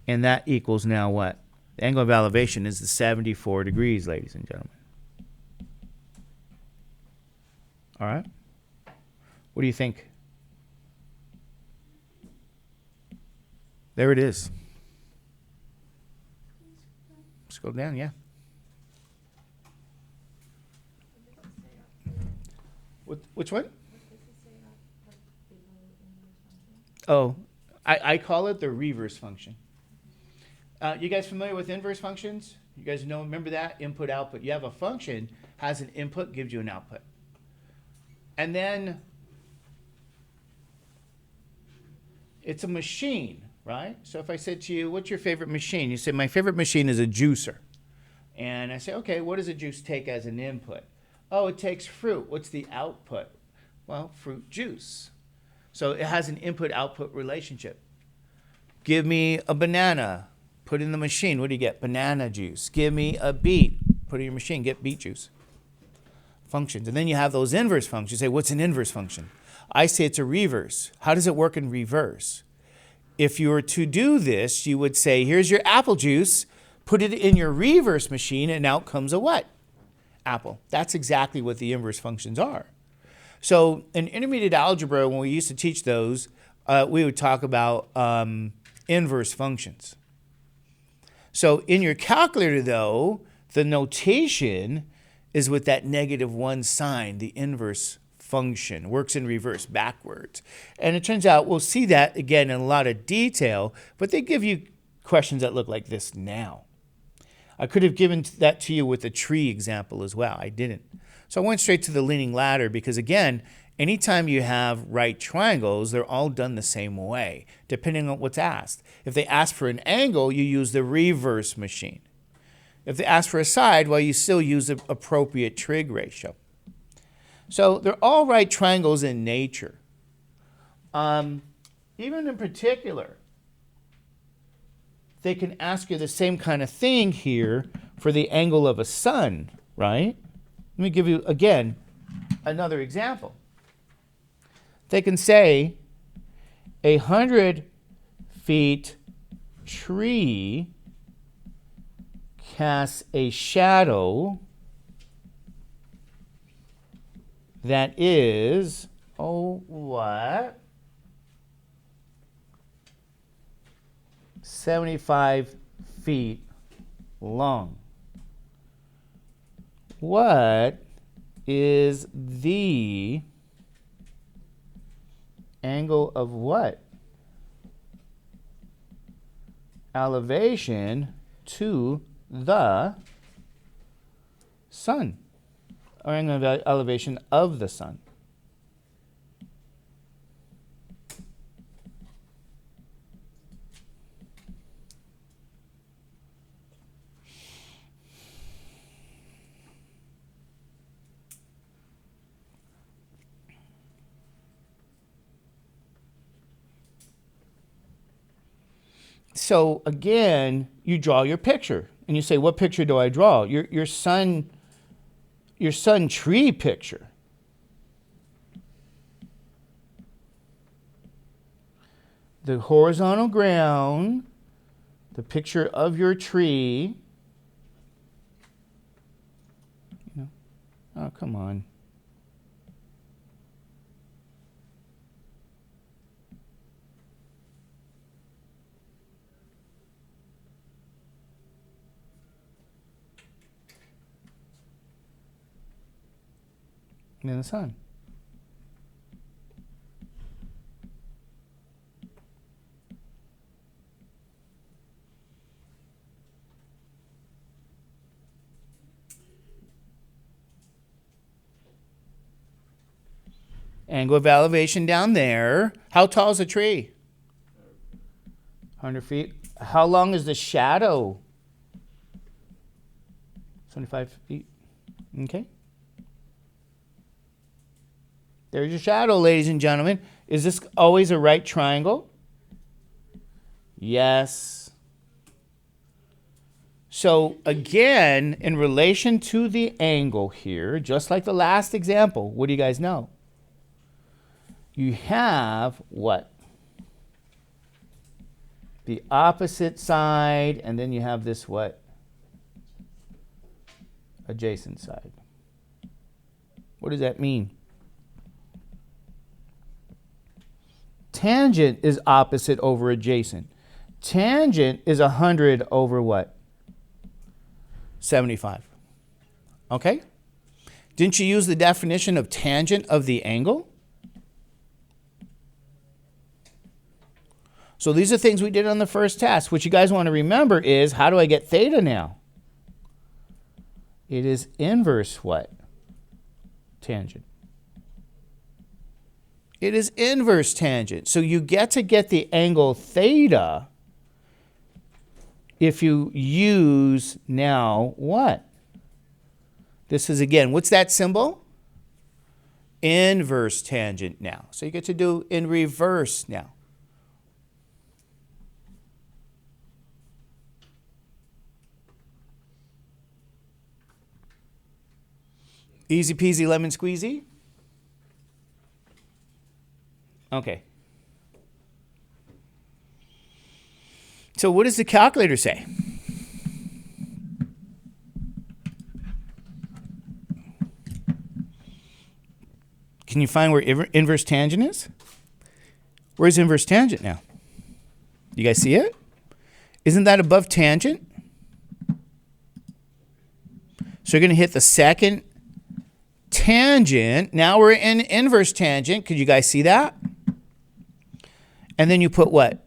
and that equals now what? The angle of elevation is the 74 degrees, ladies and gentlemen. All right? What do you think? There it is. Scroll down, yeah. Which one? Oh, I call it the reverse function. You guys familiar with inverse functions? You guys know, remember that? Input, output. You have a function, has an input, gives you an output. And then it's a machine, right? So if I said to you, what's your favorite machine? You say, my favorite machine is a juicer. And I say, okay, what does a juice take as an input? Oh, it takes fruit. What's the output? Well, fruit juice. So it has an input-output relationship. Give me a banana, put in the machine. What do you get? Banana juice. Give me a beet, put in your machine, get beet juice. Functions. And then you have those inverse functions. You say, what's an inverse function? I say it's a reverse. How does it work in reverse? If you were to do this, you would say, here's your apple juice, put it in your reverse machine, and out comes a what? Apple. That's exactly what the inverse functions are. So in intermediate algebra, when we used to teach those, we would talk about inverse functions. So in your calculator, though, the notation is with that -1 sign, the inverse function, works in reverse, backwards. And it turns out we'll see that again in a lot of detail, but they give you questions that look like this now. I could have given that to you with a tree example as well. I didn't. So I went straight to the leaning ladder because, again, anytime you have right triangles, they're all done the same way, depending on what's asked. If they ask for an angle, you use the reverse machine. If they ask for a side, well, you still use the appropriate trig ratio. So they're all right triangles in nature. Even in particular, they can ask you the same kind of thing here for the angle of a sun, right? Let me give you, again, another example. They can say 100 feet tree casts a shadow that is, what? 75 feet long. What is the angle of what? Elevation to the sun, or angle of elevation of the sun. So again, you draw your picture and you say, what picture do I draw? Your sun tree picture. The horizontal ground, the picture of your tree. Oh, come on. And then the sun. Angle of elevation down there. How tall is the tree? 100 feet. How long is the shadow? 75 feet. Okay. There's your shadow, ladies and gentlemen. Is this always a right triangle? Yes. So again, in relation to the angle here, just like the last example, what do you guys know? You have what? The opposite side, and then you have this what? Adjacent side. What does that mean? Tangent is opposite over adjacent. Tangent is 100 over what? 75. Okay? Didn't you use the definition of tangent of the angle? So these are things we did on the first test. What you guys want to remember is, how do I get theta now? It is inverse what? Tangent. It is inverse tangent. So you get to get the angle theta if you use now what? This is again, what's that symbol? Inverse tangent now. So you get to do in reverse now. Easy peasy lemon squeezy. Okay. So what does the calculator say? Can you find where inverse tangent is? Where's inverse tangent now? You guys see it? Isn't that above tangent? So you're going to hit the second tangent. Now we're in inverse tangent. Could you guys see that? And then you put what?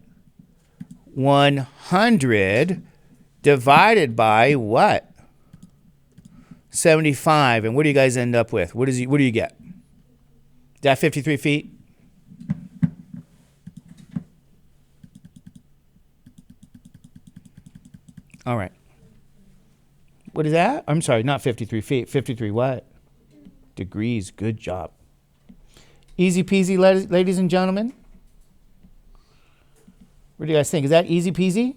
100 divided by what? 75. And what do you guys end up with? What do you get? Is that 53 feet? All right. What is that? I'm sorry, not 53 feet. 53 what? Degrees. Good job. Easy peasy, ladies and gentlemen. What do you guys think? Is that easy peasy?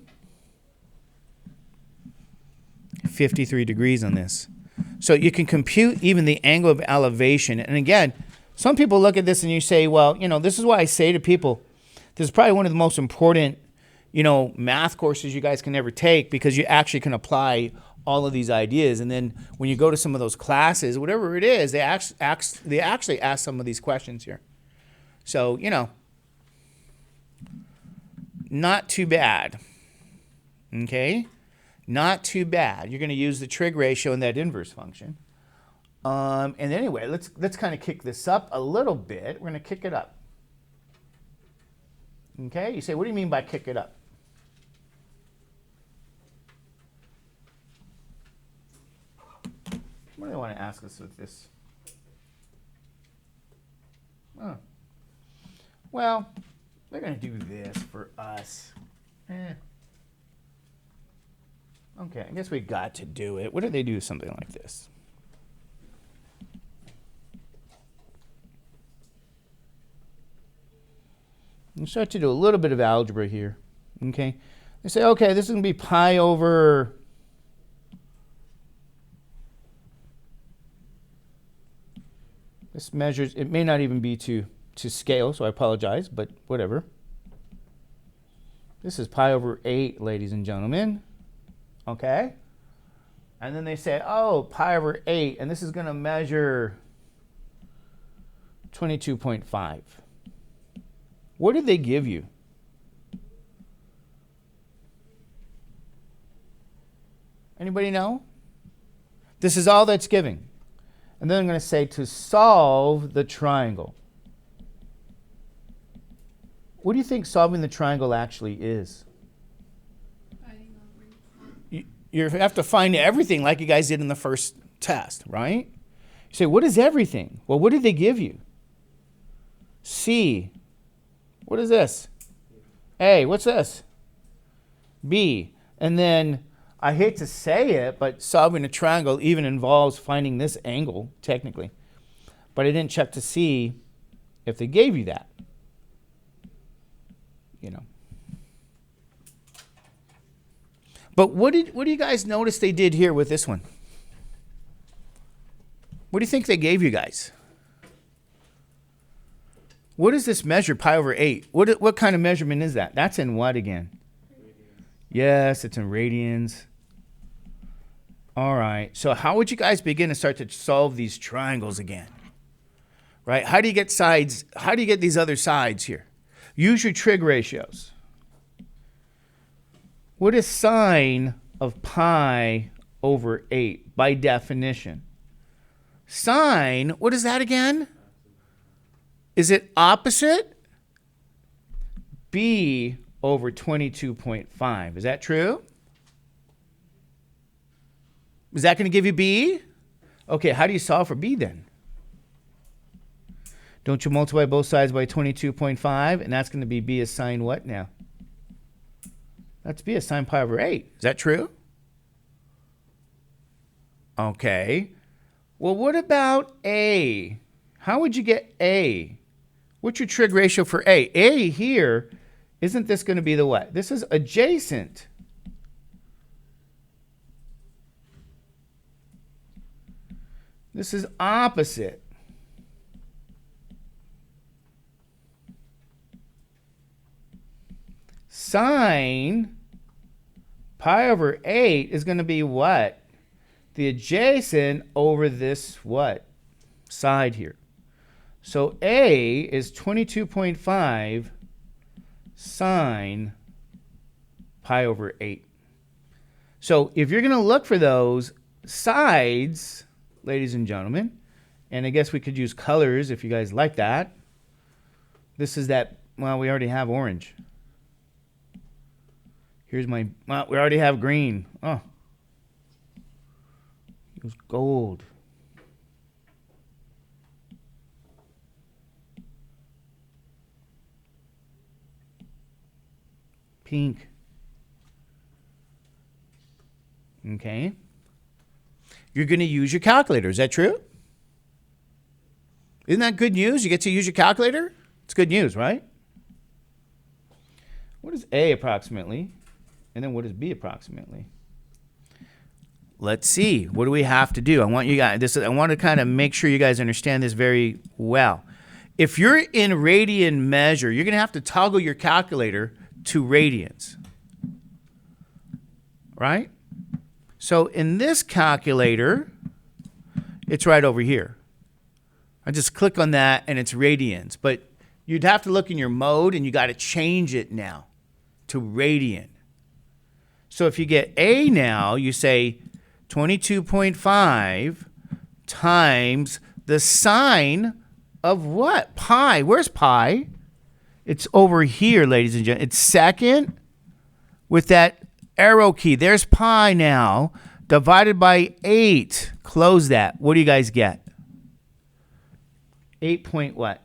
53 degrees on this. So you can compute even the angle of elevation. And again, some people look at this and you say, well, this is why I say to people, this is probably one of the most important, math courses you guys can ever take, because you actually can apply all of these ideas. And then when you go to some of those classes, whatever it is, they actually ask some of these questions here. So, you know, not too bad. Okay? Not too bad. You're going to use the trig ratio and that inverse function. And anyway, let's kind of kick this up a little bit. We're going to kick it up. Okay? You say, what do you mean by kick it up? What do they want to ask us with this? Oh. Well, they're going to do this for us. Okay, I guess we got to do it. What do they do something like this? You start to do a little bit of algebra here. Okay? They say, okay, this is going to be pi over... This measures, it may not even be to scale, so I apologize, but whatever. This is pi over 8, ladies and gentlemen. Okay? And then they say, oh, pi over 8, and this is going to measure 22.5. What did they give you? Anybody know? This is all that's giving. And then I'm going to say to solve the triangle. What do you think solving the triangle actually is? You have to find everything like you guys did in the first test, right? You say, what is everything? Well, what did they give you? C. What is this? A. What's this? B. And then, I hate to say it, but solving a triangle even involves finding this angle, technically. But I didn't check to see if they gave you that. You know. But what do you guys notice they did here with this one? What do you think they gave you guys? What does this measure, pi over 8? What kind of measurement is that? That's in what again? Radians. Yes, it's in radians. All right. So how would you guys begin to start to solve these triangles again? Right? How do you get sides? How do you get these other sides here? Use your trig ratios. What is sine of pi over 8 by definition? Sine, what is that again? Is it opposite? B over 22.5. Is that true? Is that going to give you B? Okay, how do you solve for B then? Don't you multiply both sides by 22.5? And that's going to be B as sine what now? That's B as sine pi over 8. Is that true? Okay. Well, what about A? How would you get A? What's your trig ratio for A? A here, isn't this going to be the what? This is adjacent. This is opposite. Sine pi over 8 is going to be what? The adjacent over this what? Side here. So A is 22.5 sine pi over 8. So if you're going to look for those sides, ladies and gentlemen, and I guess we could use colors if you guys like that. This is that, well, we already have orange. Here's my, well, we already have green. Oh, it was gold. Pink. Okay. You're going to use your calculator. Is that true? Isn't that good news? You get to use your calculator? It's good news, right? What is A approximately? And then what is B approximately? Let's see. What do we have to do? I want you guys, I want to kind of make sure you guys understand this very well. If you're in radian measure, you're going to have to toggle your calculator to radians. Right? So in this calculator, it's right over here. I just click on that and it's radians. But you'd have to look in your mode and you got to change it now to radian. So if you get A now, you say 22.5 times the sine of what? Pi. Where's pi? It's over here, ladies and gentlemen. It's second with that arrow key. There's pi now, divided by 8. Close that. What do you guys get? 8 point what?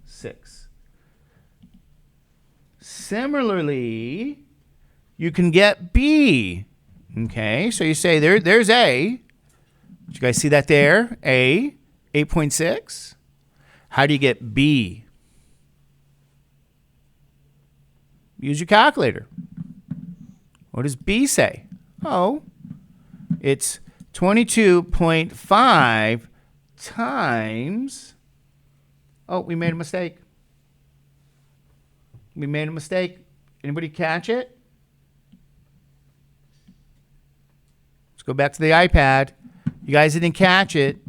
6. Similarly, you can get B. Okay, so you say there's A. Did you guys see that there? A, 8.6. How do you get B? Use your calculator. What does B say? Oh, it's 22.5 times. Oh, we made a mistake. We made a mistake. Anybody catch it? Let's go back to the iPad. You guys didn't catch it.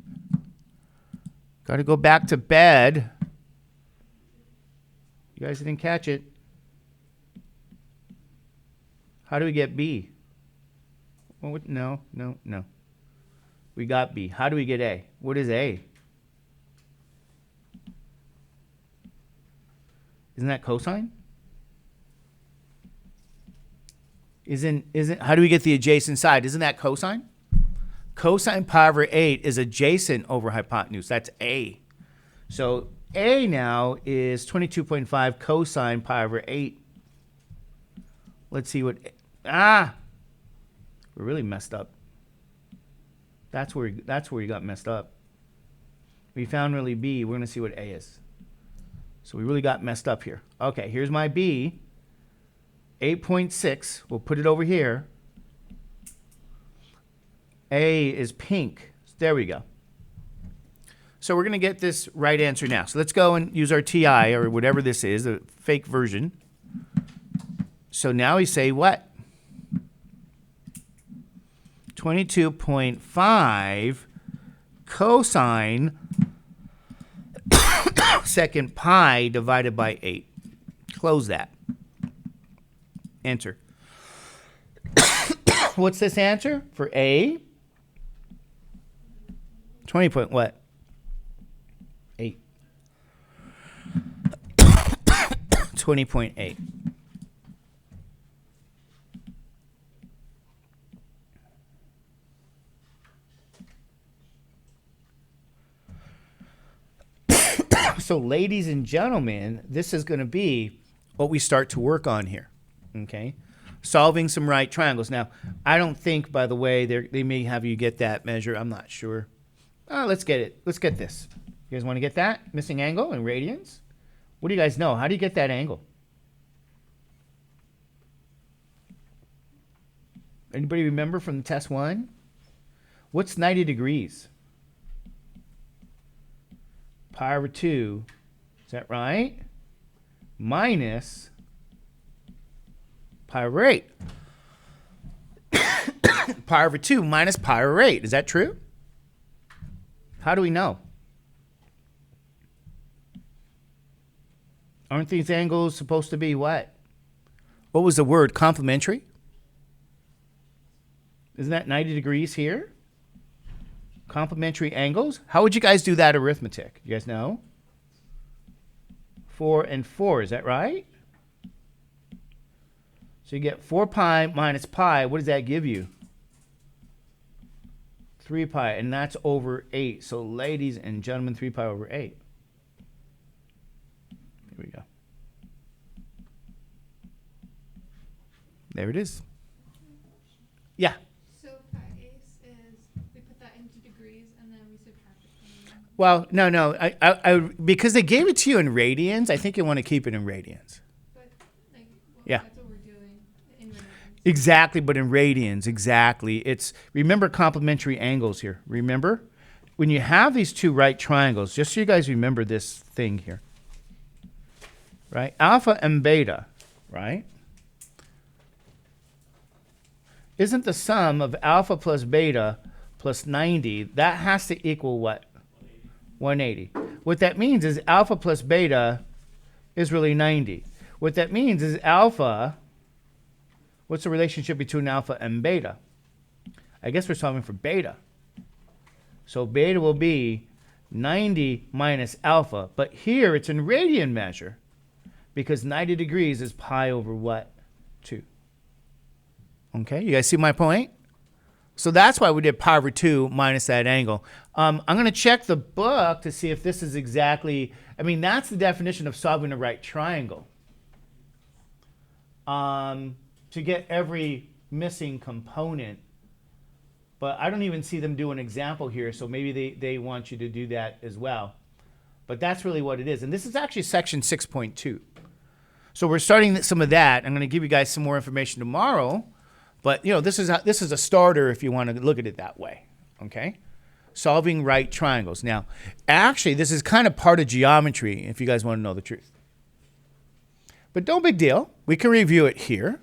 Got to go back to bed. You guys didn't catch it. How do we get B? Oh, no. We got B. How do we get A? What is A? Isn't that cosine? Isn't how do we get the adjacent side? Isn't that cosine? Cosine pi over 8 is adjacent over hypotenuse. That's A. So A now is 22.5 cosine pi over 8. Let's see what we're really messed up. That's where you got messed up. We found really B. We're going to see what A is. So we really got messed up here. Okay, here's my B. 8.6. We'll put it over here. A is pink. There we go. So we're going to get this right answer now. So let's go and use our TI or whatever this is, a fake version. So now we say what? 22.5 cosine second pi divided by 8. Close that. Enter. What's this answer for A? 20 point what? 8. 20.8. So, ladies and gentlemen, this is going to be what we start to work on here. Okay? Solving some right triangles. Now, I don't think, by the way, they may have you get that measure. I'm not sure. Let's get it. Let's get this. You guys want to get that? Missing angle and radians? What do you guys know? How do you get that angle? Anybody remember from the test 1? What's 90 degrees? Pi over 2. Is that right? Minus pi over 8. Pi over 2 minus pi over 8. Is that true? How do we know? Aren't these angles supposed to be what? What was the word? Complementary? Isn't that 90 degrees here? Complementary angles? How would you guys do that arithmetic? You guys know? 4 and 4, is that right? So you get 4 pi minus pi. What does that give you? 3 pi, and that's over 8. So ladies and gentlemen, 3 pi over 8. Here we go. There it is. Yeah. So pi ace is, we put that into degrees and then we subtract it from them. Well, no. I because they gave it to you in radians, I think you want to keep it in radians. But, like, well, Yeah. that's what we're doing in radians. Exactly, but in radians, exactly. It's, remember complementary angles here. Remember? When you have these two right triangles, just so you guys remember this thing here. Right? Alpha and beta, right? isn't the sum of alpha plus beta plus 90, that has to equal what? 180. What that means is alpha plus beta is really 90. What that means is alpha, what's the relationship between alpha and beta? I guess we're solving for beta. So beta will be 90 minus alpha. But here it's in radian measure because 90 degrees is pi over what? 2. Okay, you guys see my point? So that's why we did pi over 2 minus that angle. I'm going to check the book to see if this is exactly, I mean, that's the definition of solving a right triangle. To get every missing component. But I don't even see them do an example here, so maybe they want you to do that as well. But that's really what it is. And this is actually section 6.2. So we're starting some of that. I'm going to give you guys some more information tomorrow. But, you know, this is a starter if you want to look at it that way, okay? Solving right triangles. Now, actually, this is kind of part of geometry if you guys want to know the truth. But no big deal. We can review it here.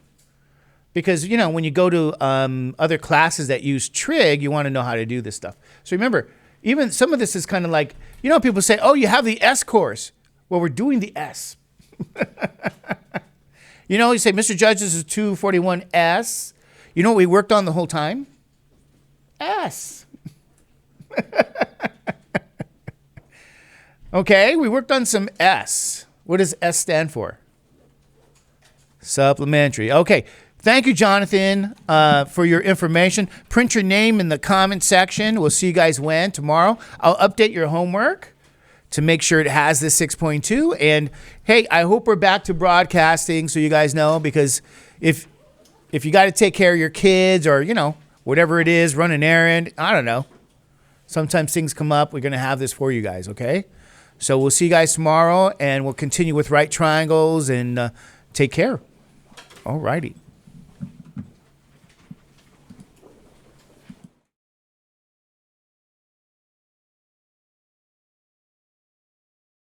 Because, you know, when you go to other classes that use trig, you want to know how to do this stuff. So remember, even some of this is kind of like, you know, people say, oh, you have the S course. Well, we're doing the S. You know, you say, Mr. Judge, this is 241S. You know what we worked on the whole time? S. Okay, we worked on some S. What does S stand for? Supplementary. Okay, thank you, Jonathan, for your information. Print your name in the comment section. We'll see you guys when? Tomorrow. I'll update your homework to make sure it has this 6.2. And, hey, I hope we're back to broadcasting so you guys know, because if you got to take care of your kids or, you know, whatever it is, run an errand, I don't know. Sometimes things come up. We're going to have this for you guys, okay? So we'll see you guys tomorrow, and we'll continue with right triangles, and take care. All righty.